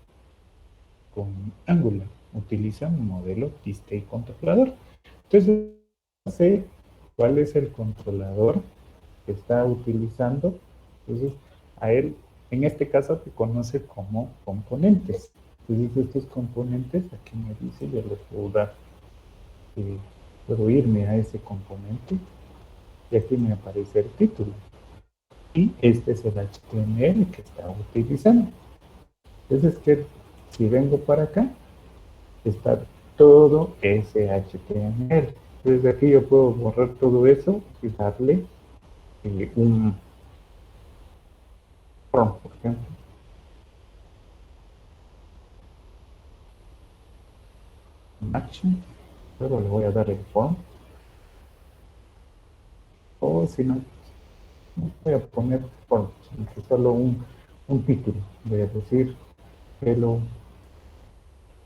con Angular. Utilizan un modelo, vista y controlador. Entonces, no sé cuál es el controlador que está utilizando. Entonces, a él, en este caso, se conoce como componentes. Entonces, estos componentes, aquí me dice, yo les puedo dar, puedo irme a ese componente y aquí me aparece el título. Y este es el HTML que está utilizando. Entonces, que si vengo para acá, está todo ese HTML. Entonces, aquí yo puedo borrar todo eso y darle un prompt, por ejemplo. Action, luego le voy a dar el form. O si no, voy a poner form, solo un título. Voy a decir hello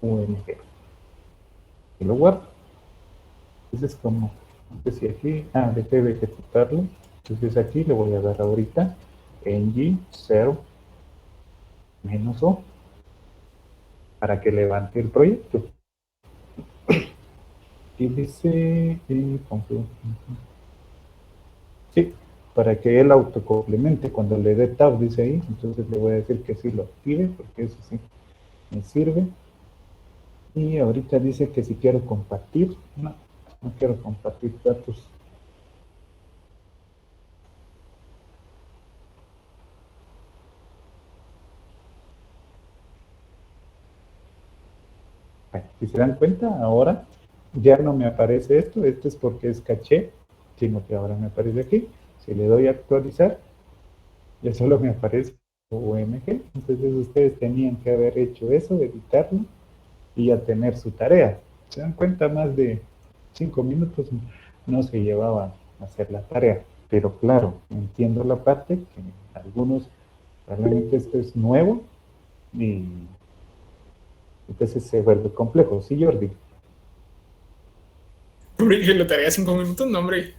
UNG. Y lo guardo. Entonces, como, no sé si aquí, dejé de ejecutarlo. Entonces aquí le voy a dar ahorita ng0 -o para que levante el proyecto. Y dice, sí, para que él autocomplemente cuando le dé tab, dice ahí. Entonces le voy a decir que sí lo active, porque eso sí me sirve. Y ahorita dice que si quiero compartir, no quiero compartir datos. Si se dan cuenta, ahora ya no me aparece esto. Esto es porque es caché, sino que ahora me aparece aquí. Si le doy a actualizar, ya solo me aparece OMG. Entonces ustedes tenían que haber hecho eso, editarlo y ya tener su tarea. Se dan cuenta, más de 5 minutos no se llevaba a hacer la tarea. Pero claro, entiendo la parte que algunos, realmente esto es nuevo y entonces se vuelve complejo. Sí, Jordi. Hombre, que lo tarea 5 minutos, no, hombre.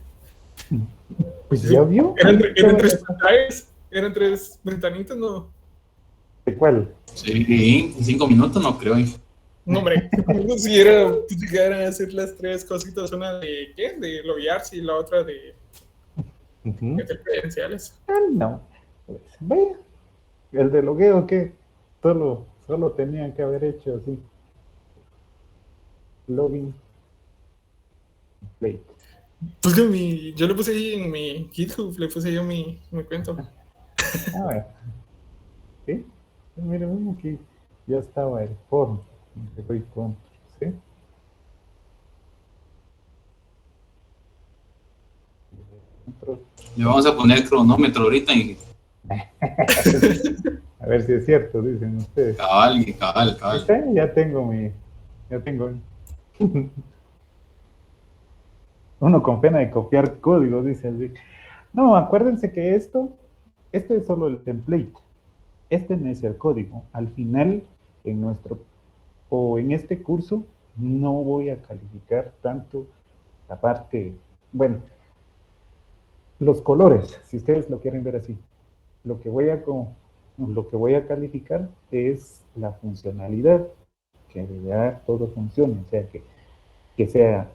Pues ya vio. Eran 3 pantallas, eran 3 ventanitas, no. ¿De cuál? Sí, 5 minutos no creo. No, hombre, si era, pues, llegaran a hacer las 3 cositas, una de, ¿qué? De loguearse y la otra de Ujú. meter credenciales. Ah, no. Pues, vaya. El de logueo que solo tenían que haber hecho así. Login. Play. Pues que yo le puse ahí en mi GitHub, le puse yo mi cuenta. A ver. ¿Sí? Miren, aquí ya estaba el form. Le doy control, ¿sí? Control. Le vamos a poner cronómetro ahorita y A ver si es cierto, dicen ustedes. cabal. ¿Sí? Ya tengo uno con pena de copiar código, dice así. No, acuérdense que este es solo el template. Este no es el código. Al final, en este curso, no voy a calificar tanto la parte, bueno, los colores, si ustedes lo quieren ver así. Lo que voy a calificar es la funcionalidad, que ya todo funcione, o sea, que sea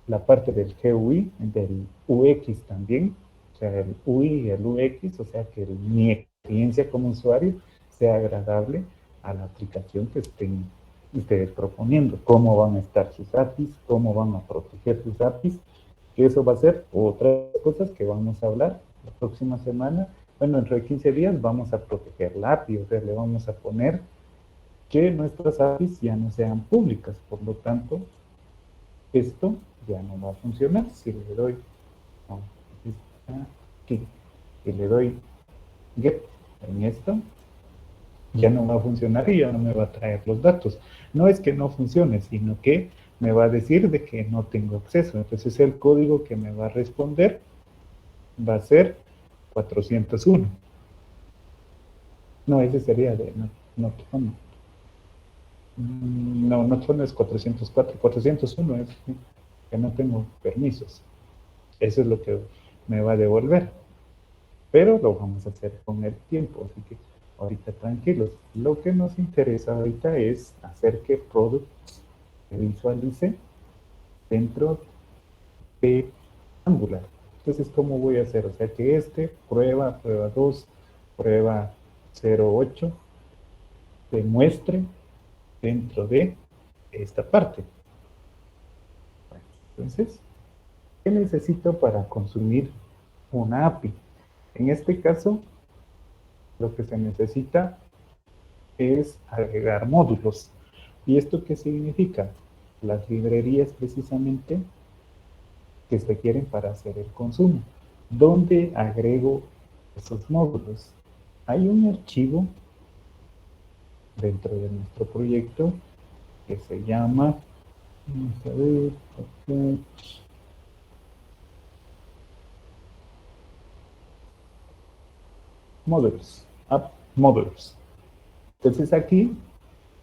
la parte del GUI, del UX también, o sea, el UI y el UX, o sea, que mi experiencia como usuario sea agradable a la aplicación que estén ustedes proponiendo, cómo van a estar sus APIs, cómo van a proteger sus APIs, que eso va a ser otras cosas que vamos a hablar la próxima semana. Bueno, dentro de 15 días vamos a proteger la API, o sea, le vamos a poner que nuestras APIs ya no sean públicas, por lo tanto, esto ya no va a funcionar. Si le doy, no, aquí, y le doy get en esto, ya no va a funcionar y ya no me va a traer los datos. No es que no funcione, sino que me va a decir de que no tengo acceso. Entonces el código que me va a responder va a ser 401. No, ese sería de not on. No, not on es 404. 401 es que no tengo permisos. Eso es lo que me va a devolver. Pero lo vamos a hacer con el tiempo, así que ahorita tranquilos. Lo que nos interesa ahorita es hacer que Product se visualice dentro de Angular. Entonces, ¿cómo voy a hacer? O sea, que prueba 2, prueba 08, se muestre dentro de esta parte. Entonces, ¿qué necesito para consumir una API? En este caso, lo que se necesita es agregar módulos. ¿Y esto qué significa? Las librerías precisamente que se requieren para hacer el consumo. ¿Dónde agrego esos módulos? Hay un archivo dentro de nuestro proyecto que se llama, vamos a ver, modules, app modules. Entonces aquí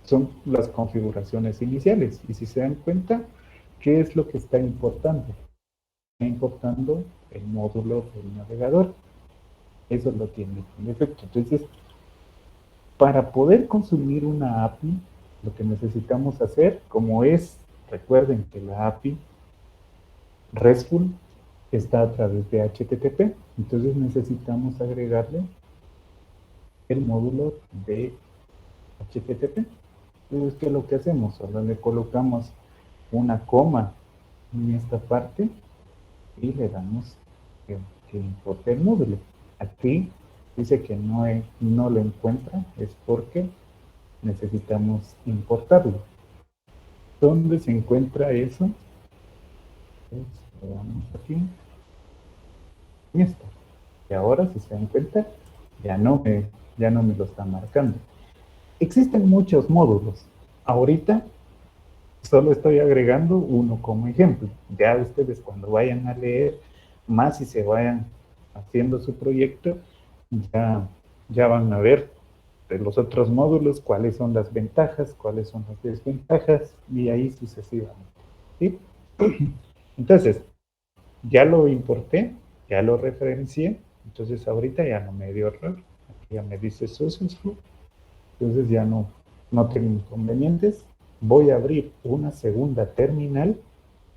son las configuraciones iniciales y si se dan cuenta, ¿qué es lo que está importando? Está importando el módulo del navegador. Eso lo tiene en efecto. Entonces, para poder consumir una API, lo que necesitamos hacer, recuerden que la API RESTful está a través de HTTP, entonces necesitamos agregarle el módulo de HTTP. Entonces, ¿qué es lo que hacemos? Solo le colocamos una coma en esta parte y le damos que importe el módulo. Aquí dice que no lo encuentra, es porque necesitamos importarlo. ¿Dónde se encuentra eso? Pues, le damos aquí en esto. Y ahora, si se dan cuenta, ya no me lo está marcando. Existen muchos módulos. Ahorita solo estoy agregando uno como ejemplo. Ya ustedes cuando vayan a leer más y se vayan haciendo su proyecto, ya van a ver de los otros módulos cuáles son las ventajas, cuáles son las desventajas y ahí sucesivamente. ¿Sí? Entonces, ya lo importé, ya lo referencié, entonces ahorita ya no me dio error. Aquí ya me dice successful, entonces ya no tengo inconvenientes. Voy a abrir una segunda terminal.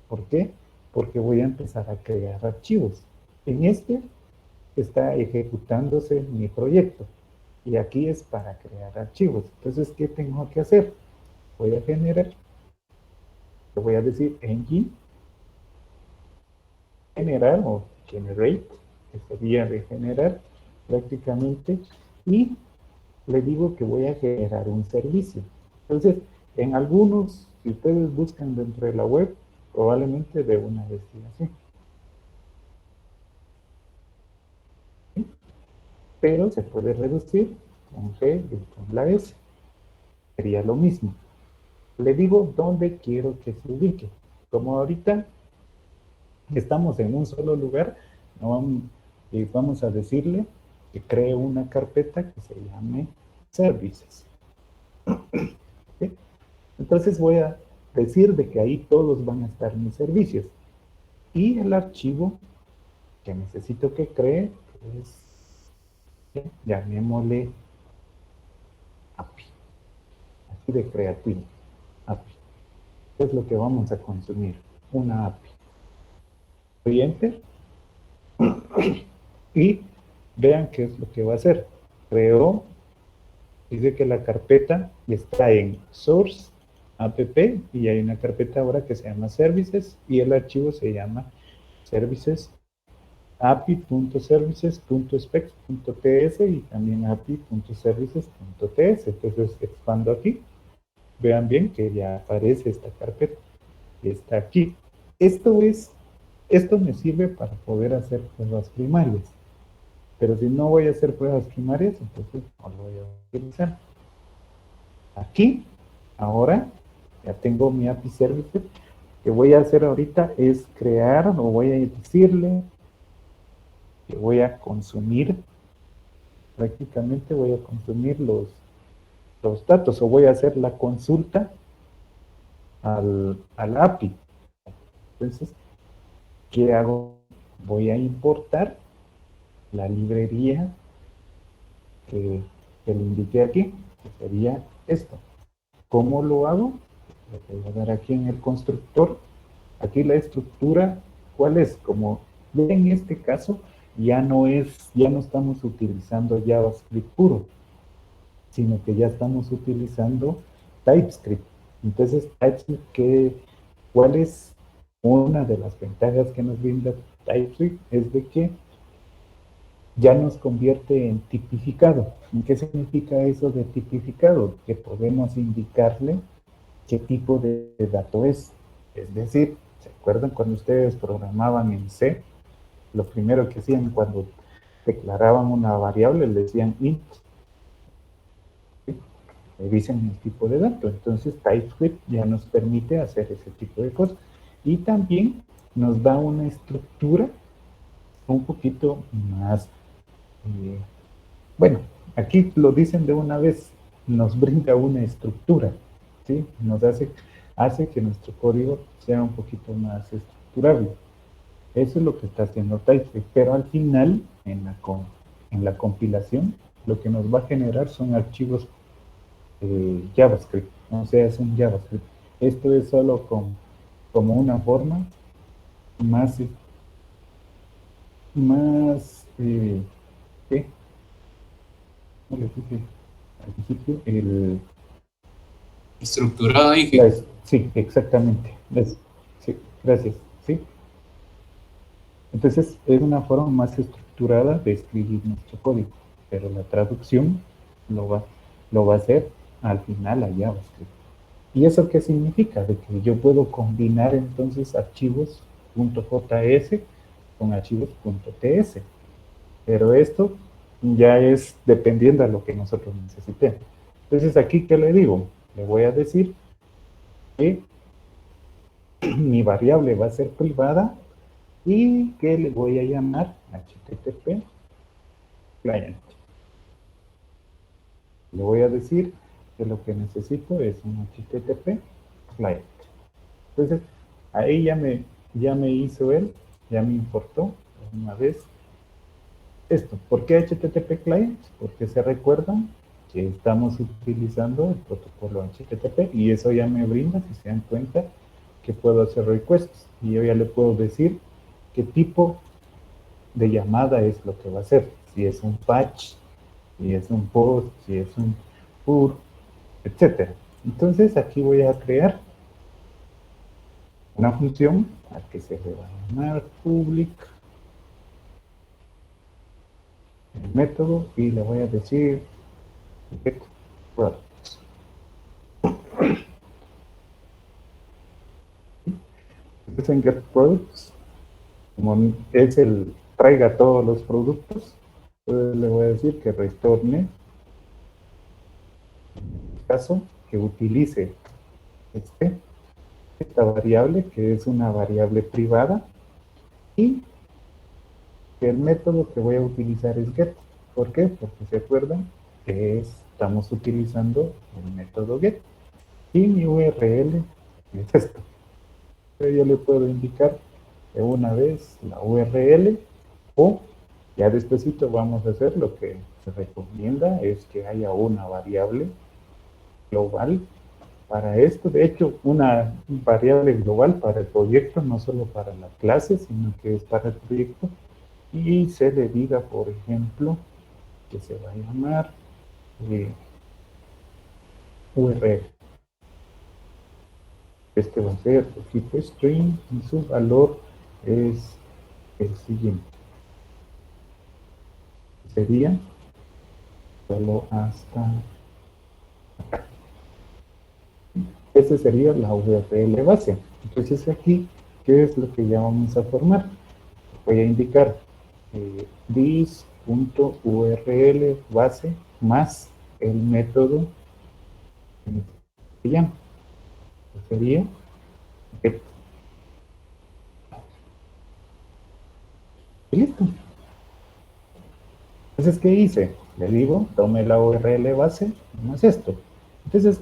¿Por qué? Porque voy a empezar a crear archivos. En este está ejecutándose mi proyecto y aquí es para crear archivos. Entonces, ¿qué tengo que hacer? Voy a generar, le voy a decir engine, generar o generate, que sería de generar prácticamente, y le digo que voy a generar un servicio. Entonces, en algunos, si ustedes buscan dentro de la web, probablemente de una vez así. Pero se puede reducir con G y con la S. Sería lo mismo. Le digo dónde quiero que se ubique. Como ahorita estamos en un solo lugar, no vamos a decirle que cree una carpeta que se llame Services. ¿Sí? Entonces voy a decir de que ahí todos van a estar mis servicios. Y el archivo que necesito que cree es, llamémosle API. Así de creativo. API. ¿Qué es lo que vamos a consumir? Una API. Doy Enter y vean qué es lo que va a hacer. Creó, dice que la carpeta está en source app y hay una carpeta ahora que se llama services y el archivo se llama services api.services.specs.ts y también api.services.ts. Entonces expando aquí, vean bien que ya aparece esta carpeta y está aquí. Esto me sirve para poder hacer pruebas primarias. Pero si no voy a hacer pruebas primarias, entonces no lo voy a utilizar. Aquí, ahora, ya tengo mi API Service. Lo que voy a hacer ahorita es crear, o voy a decirle que voy a consumir, prácticamente voy a consumir los datos, o voy a hacer la consulta al API. Entonces, ¿qué hago? Voy a importar la librería que le indiqué aquí, que sería esto. ¿Cómo lo hago? Lo voy a dar aquí en el constructor. Aquí la estructura, ¿cuál es? Como en este caso, ya no estamos utilizando JavaScript puro, sino que ya estamos utilizando TypeScript. Entonces, TypeScript, ¿cuál es una de las ventajas que nos brinda TypeScript? Es de que ya nos convierte en tipificado. ¿Y qué significa eso de tipificado? Que podemos indicarle qué tipo de dato es. Es decir, ¿se acuerdan cuando ustedes programaban en C? Lo primero que hacían cuando declaraban una variable, le decían int. ¿Sí? Le dicen el tipo de dato. Entonces TypeScript ya nos permite hacer ese tipo de cosas. Y también nos da una estructura un poquito más... bueno, aquí lo dicen de una vez, nos brinda una estructura, ¿sí? Nos hace que nuestro código sea un poquito más estructurable. Eso es lo que está haciendo TypeScript, pero al final, en la compilación, lo que nos va a generar son archivos JavaScript, o sea, es un JavaScript. Esto es solo como una forma más ¿qué? ¿Cómo le dije al principio? Estructurada y Sí, exactamente. Sí, gracias. ¿Sí? Entonces, es una forma más estructurada de escribir nuestro código, pero la traducción lo va a hacer al final a JavaScript. ¿Y eso qué significa? De que yo puedo combinar entonces archivos .js con archivos .ts. Pero esto ya es dependiendo de lo que nosotros necesitemos. Entonces, aquí, ¿qué le digo? Le voy a decir que mi variable va a ser privada y que le voy a llamar HTTP client. Le voy a decir que lo que necesito es un HTTP client. Entonces, ahí ya me ya me hizo él, ya me importó una vez esto. ¿Por qué HTTP client? Porque se recuerdan que estamos utilizando el protocolo HTTP y eso ya me brinda, si se dan cuenta, que puedo hacer requests y yo ya le puedo decir qué tipo de llamada es lo que va a hacer, si es un patch, si es un post, si es un pur, etcétera. Entonces aquí voy a crear una función a que se le va a llamar public el método y le voy a decir get products. Entonces en get products, como es el traiga todos los productos, entonces le voy a decir que retorne, en este caso, que utilice esta variable, que es una variable privada, y que el método que voy a utilizar es get. ¿Por qué? Porque se acuerdan que estamos utilizando el método get. Y mi URL es esto. Yo le puedo indicar de una vez la URL o ya despuesito vamos a hacer lo que se recomienda, es que haya una variable global para esto. De hecho, una variable global para el proyecto, no solo para la clase, sino que es para el proyecto. Y se le diga, por ejemplo, que se va a llamar URL. Este va a ser el tipo string y su valor es el siguiente. Sería solo hasta acá. Esa sería la URL base. Entonces aquí, ¿qué es lo que ya vamos a formar? Voy a indicar this.url base más el método que se llama. Sería get. Y listo. Entonces, ¿qué hice? Le digo, tome la URL base más esto. Entonces,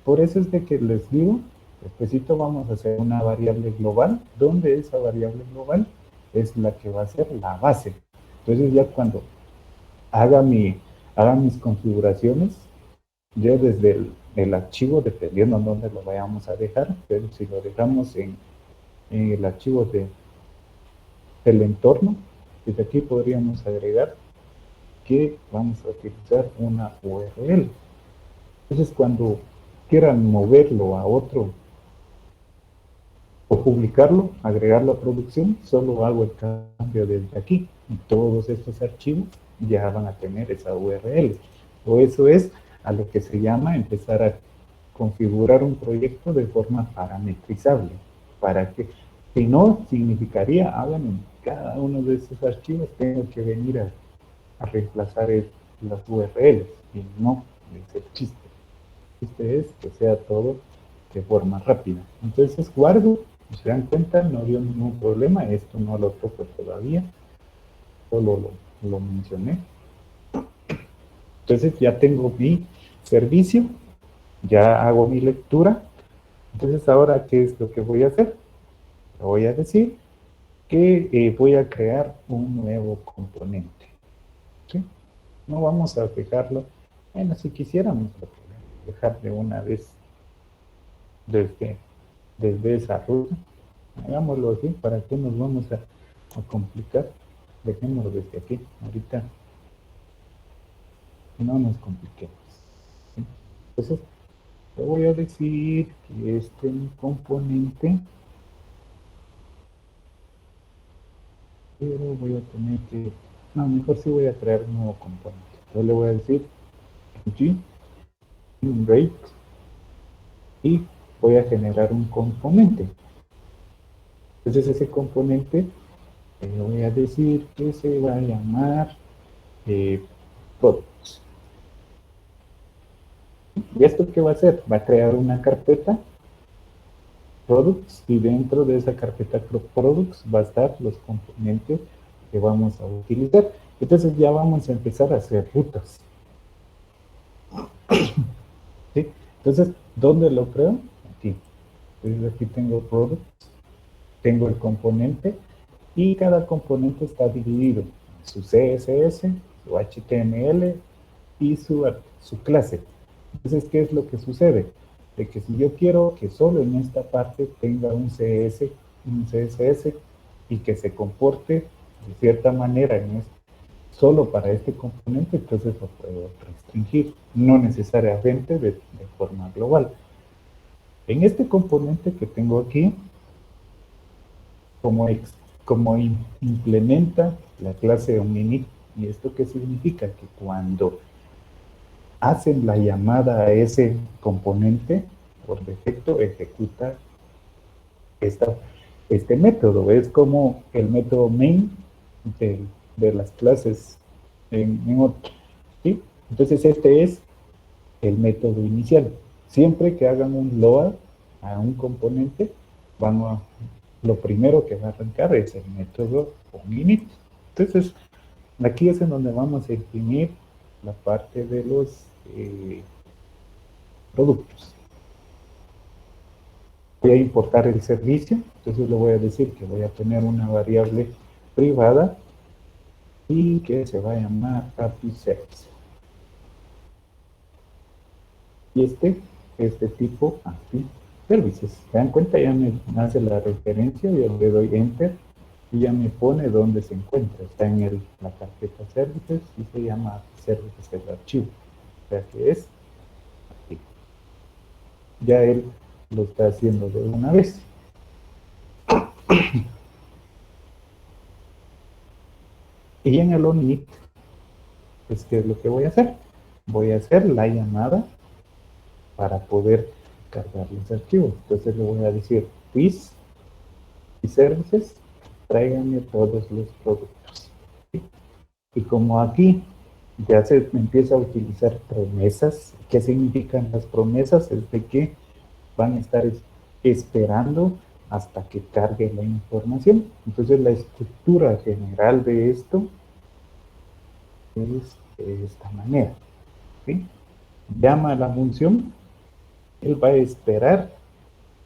por eso es de que les digo, despuesito vamos a hacer una variable global, donde esa variable global es la que va a ser la base. Entonces, ya cuando haga mis configuraciones, yo desde el archivo, dependiendo de dónde lo vayamos a dejar, pero si lo dejamos en el archivo del entorno, desde aquí podríamos agregar que vamos a utilizar una URL. Entonces, cuando quieran moverlo a otro o publicarlo, agregarlo a producción, solo hago el cambio desde aquí y todos estos archivos ya van a tener esa URL. O eso es a lo que se llama empezar a configurar un proyecto de forma parametrizable, para que, si no, significaría, hagan en cada uno de esos archivos, tengo que venir a reemplazar las URLs, y no es el chiste. El chiste es que sea todo de forma rápida. Entonces guardo, si se dan cuenta, no dio ningún problema, esto no lo toco todavía, solo lo mencioné. Entonces ya tengo mi servicio, ya hago mi lectura. Entonces ahora, ¿qué es lo que voy a hacer? Le voy a decir que voy a crear un nuevo componente. ¿Sí? No vamos a dejarlo, bueno, si quisiéramos dejar de una vez desde esa ruta, hagámoslo así. ¿Para qué nos vamos a complicar? Dejémoslo desde aquí, ahorita no nos compliquemos. ¿Sí? Entonces, le voy a decir que este componente, pero voy a tener que, no, mejor sí voy a crear un nuevo componente. Entonces le voy a decir g rate y voy a generar un componente. Entonces ese componente le voy a decir que se va a llamar products. ¿Y esto qué va a hacer? Va a crear una carpeta products y dentro de esa carpeta products va a estar los componentes que vamos a utilizar. Entonces ya vamos a empezar a hacer rutas. ¿Sí? Entonces, ¿dónde lo creo? Aquí. Entonces aquí tengo products. tengo el componente y cada componente está dividido en su CSS, su HTML y su clase. Entonces, ¿qué es lo que sucede? De que si yo quiero que solo en esta parte tenga un CSS y que se comporte de cierta manera solo para este componente, entonces lo puedo restringir, no necesariamente de forma global. En este componente que tengo aquí, como implementa la clase Omni, ¿y esto qué significa? Que cuando hacen la llamada a ese componente, por defecto ejecuta este método. Es como el método main de las clases en otro, ¿sí? Entonces este es el método inicial. Siempre que hagan un load a un componente, lo primero que va a arrancar es el método onInit. Entonces, aquí es en donde vamos a imprimir la parte de los productos. Voy a importar el servicio, entonces le voy a decir que voy a tener una variable privada y que se va a llamar API Service. Y este tipo API Services. ¿Se dan cuenta? Ya me hace la referencia, yo le doy Enter y ya me pone dónde se encuentra. Está en la carpeta Services y se llama API Services el archivo. O sea que es aquí. Ya él lo está haciendo de una vez. Y en el onInit, pues, ¿qué es lo que voy a hacer? Voy a hacer la llamada para poder cargar los archivos. Entonces le voy a decir, please, y services, tráiganme todos los productos. ¿Sí? Y como aquí ya se empieza a utilizar promesas, ¿qué significan las promesas? Es de que van a estar esperando hasta que cargue la información. Entonces la estructura general de esto es de esta manera. ¿Sí? Llama a la función, él va a esperar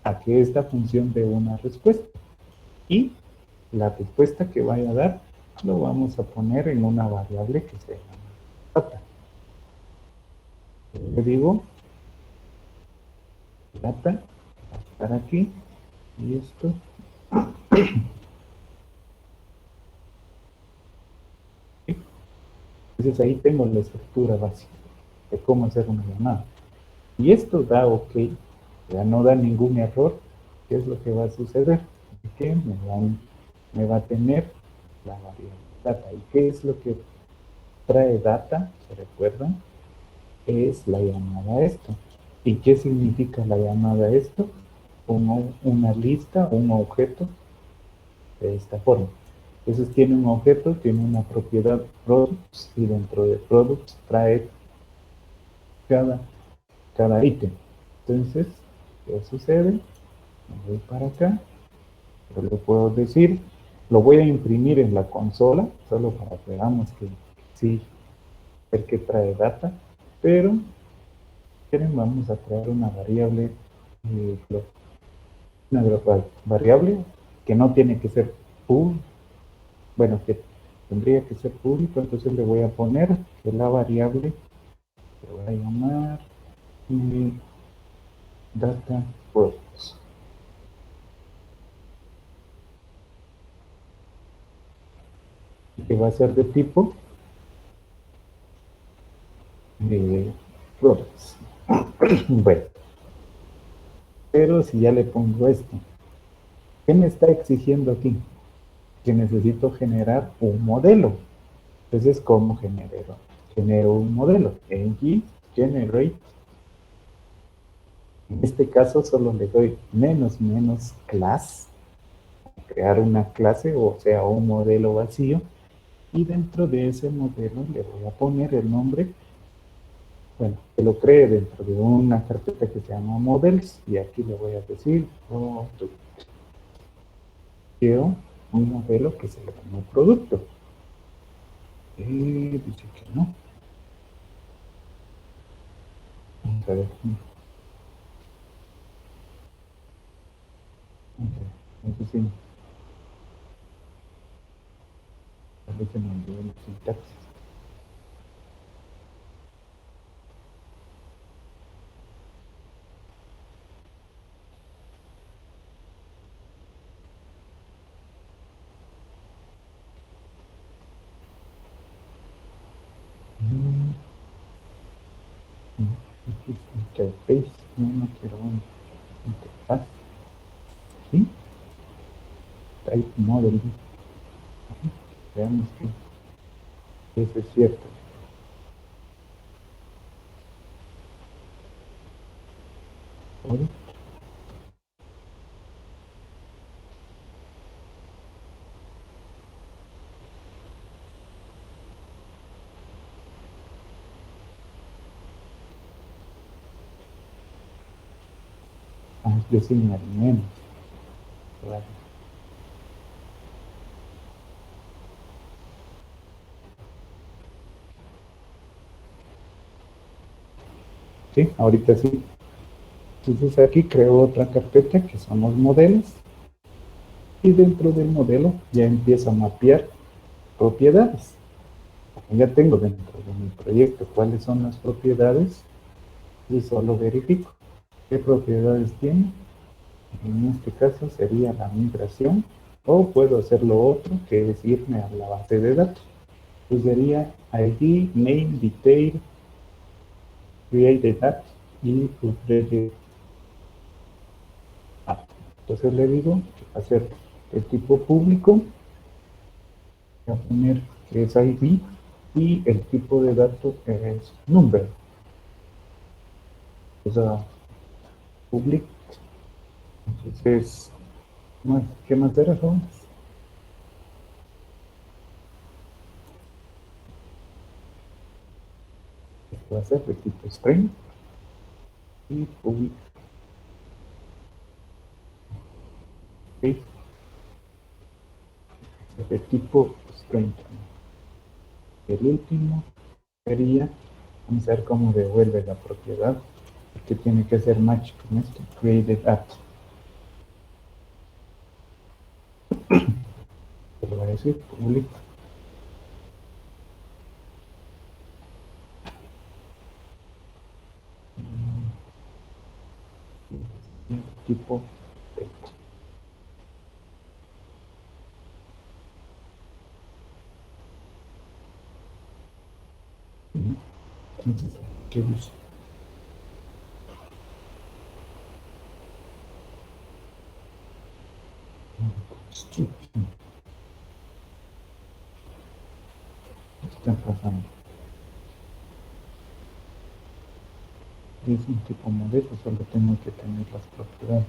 a que esta función dé una respuesta y la respuesta que vaya a dar lo vamos a poner en una variable que se llama data. Le digo data, va a estar aquí y esto entonces ahí tengo la estructura básica de cómo hacer una llamada. Y esto da OK, ya no da ningún error. ¿Qué es lo que va a suceder? Que me va a tener la variable data. ¿Y qué es lo que trae data? ¿Se recuerdan? Es la llamada a esto. ¿Y qué significa la llamada a esto? Una lista, un objeto de esta forma. Entonces tiene un objeto, tiene una propiedad products y dentro de products trae cada ítem. Entonces, ¿qué sucede? Me voy para acá, yo le puedo decir, lo voy a imprimir en la consola, solo para que veamos que sí, el que trae data, pero vamos a crear una variable, variable que no tiene que ser pública, bueno, que tendría que ser público, entonces le voy a poner que la variable se va a llamar data products. Que va a ser de tipo products. Bueno, pero si ya le pongo esto, ¿qué me está exigiendo aquí? Que necesito generar un modelo. Entonces, ¿cómo genero un modelo? ng generate. En este caso solo le doy menos class, crear una clase, o sea, un modelo vacío, y dentro de ese modelo le voy a poner el nombre, bueno, que lo cree dentro de una carpeta que se llama models, y aquí le voy a decir quiero un modelo que se llama producto. Dice que no. Vamos a ver. Eso sí, Ahí se me olvidó la sintaxis. Interface, no quiero una interfaz. ¿Sí? Type model. Veamos que eso es cierto. ¿Ahora? Yo sí me menos. Claro. Sí, ahorita sí. Entonces aquí creo otra carpeta que son los modelos. Y dentro del modelo ya empiezo a mapear propiedades. Ya tengo dentro de mi proyecto cuáles son las propiedades y solo verifico qué propiedades tiene. En este caso sería la migración, o puedo hacer lo otro, que es irme a la base de datos. Pues sería ID, name, detail, create that y update. Entonces le digo que va a ser el tipo público, voy a poner que es ID y el tipo de datos es number. O sea, public. Entonces, ¿qué más era, jóvenes? Esto va a ser de tipo string y public. Okay. De tipo string. El último sería, vamos a ver cómo devuelve la propiedad, que tiene que hacer match con esto, created at. Te lo voy a decir, public. Tipo text. Entonces, ¿qué uso? Construction. ¿Qué está pasando? Es un tipo modelo, solo tengo que tener las propiedades.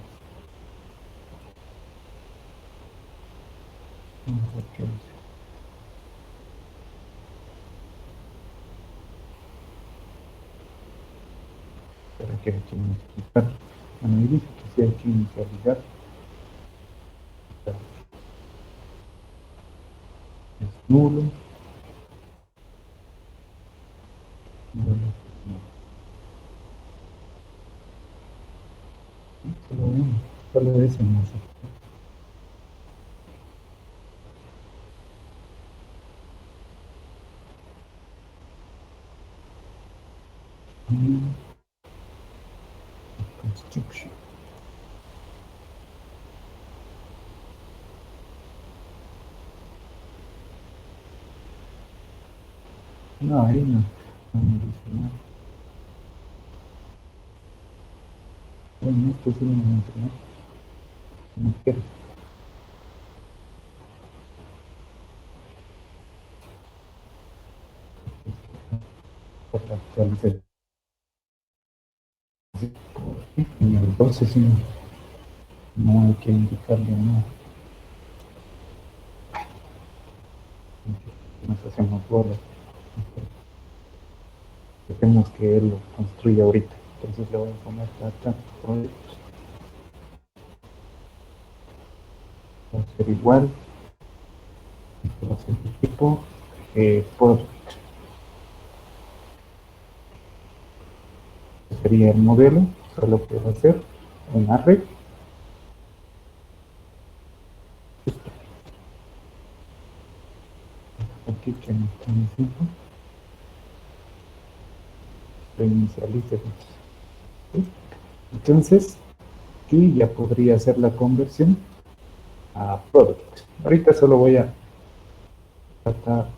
Vamos a ver qué dice. Para que hay que inicializar. Bueno, ahí dice que sí hay que inicializar. Es nulo. Solo uno, solo ese no sé. Construction. No, ahí no. No me dice nada. Bueno, esto sí me lo mencionó. No quiero. Otra actualización. En el 12 sí no hay que indicarle nada. Nos hacemos bolas. Dejemos que él lo construya ahorita. Entonces le voy a poner data project. Va a ser igual. Esto va a ser de tipo project. Este sería el modelo. Solo que va a ser un array. reinicialice. ¿Sí? Entonces, aquí ya podría hacer la conversión a product. Ahorita solo voy a tratar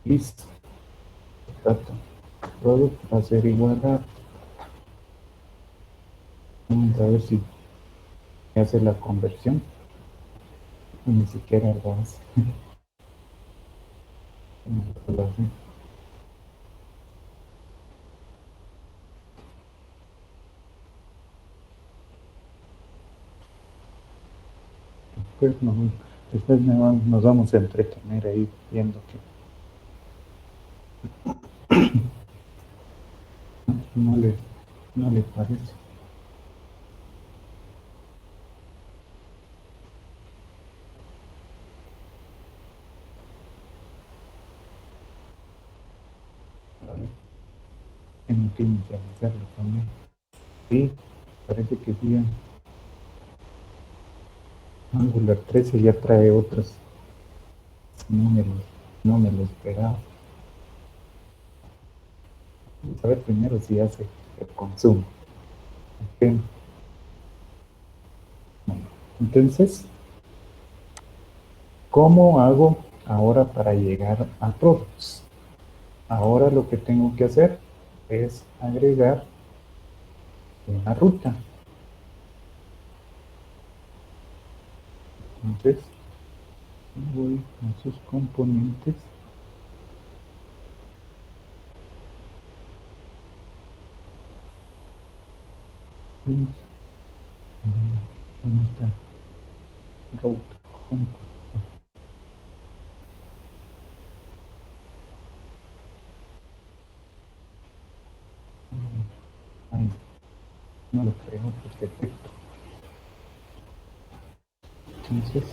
listo. Data product va a ser igual a, vamos a ver si hace la conversión. Ni siquiera lo hace. Lo hace. Pues no, después nos vamos a entretener ahí viendo que no le parece. Tengo que inicializarlo también. Sí, parece que sí. Angular 13 ya trae otros. No me lo esperaba. Vamos a ver primero si hace el consumo. Okay. Bueno, entonces, ¿cómo hago ahora para llegar a products? Ahora lo que tengo que hacer es agregar una ruta. Entonces, voy a sus componentes. ¿Dónde está? Route. Ay, no lo creo, perfecto. Entonces,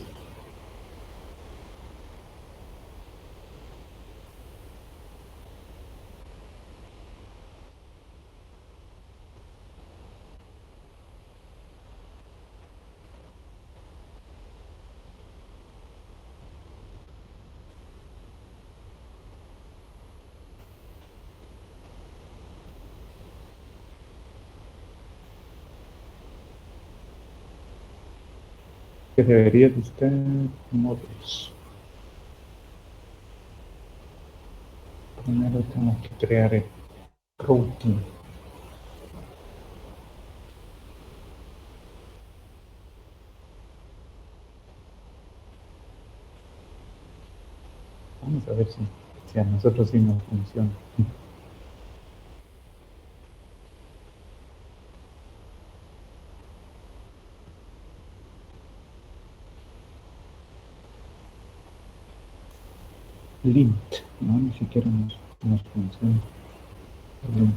que debería de estar modos. Primero tengo que crear el routing. Vamos a ver si a nosotros sí nos funciona. Lint, no, ni siquiera nos funciona. Lint.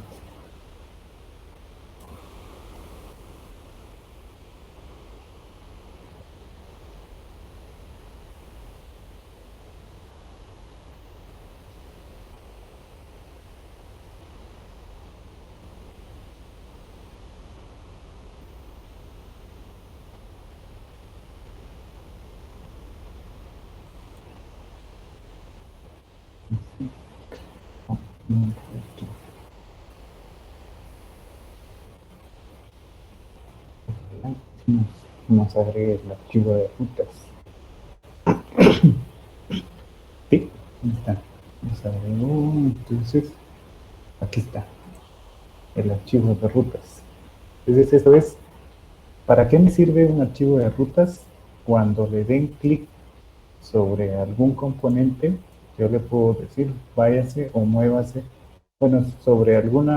Nos agregue el archivo de rutas. Sí, ahí está. Nos agregó, entonces, aquí está el archivo de rutas. Entonces, eso es, ¿para qué me sirve un archivo de rutas? Cuando le den clic sobre algún componente, yo le puedo decir, váyase o muévase, bueno, sobre algún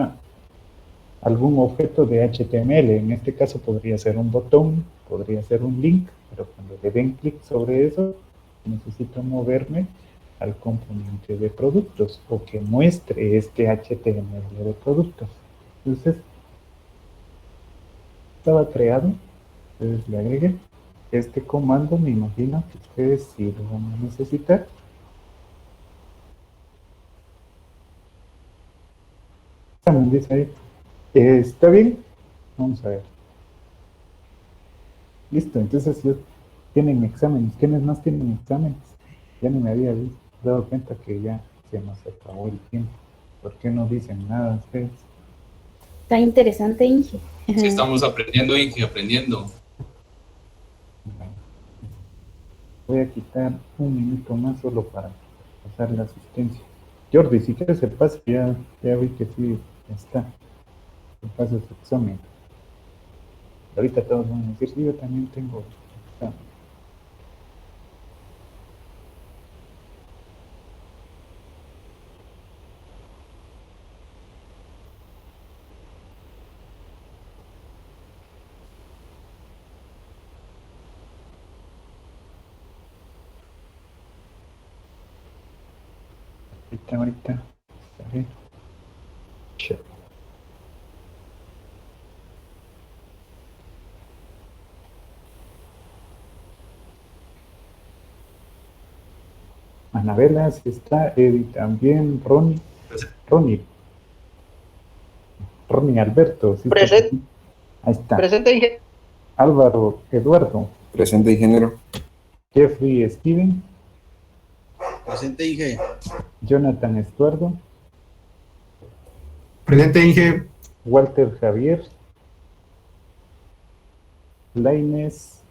objeto de HTML. En este caso podría ser un botón, podría ser un link, pero cuando le den clic sobre eso, necesito moverme al componente de productos o que muestre este HTML de productos. Entonces, estaba creado, entonces le agregué este comando. Me imagino que ustedes sí lo van a necesitar. Dice ahí, ¿está bien? Vamos a ver. Listo, entonces ya tienen exámenes. ¿Quiénes más tienen exámenes? Ya ni me había dado cuenta que ya se nos acabó el tiempo. ¿Por qué no dicen nada ustedes? Está interesante, Inge. Sí, estamos aprendiendo, Inge, aprendiendo. Voy a quitar un minuto más solo para pasar la asistencia. Jordi, si quieres se pasa, ya vi que sí está. Se pasa su examen. Ahorita todos van a decir, sí, yo también tengo examen. Ahorita. A ver. Che. Anabela, si está, Eddie también, Ronnie Alberto, si está aquí. Ahí está. Presente, Inge. Álvaro Eduardo, Presente, ingeniero. Jeffrey Steven, Presente, Inge. Jonathan Estuardo, Presente, Inge. Walter Javier, Lainez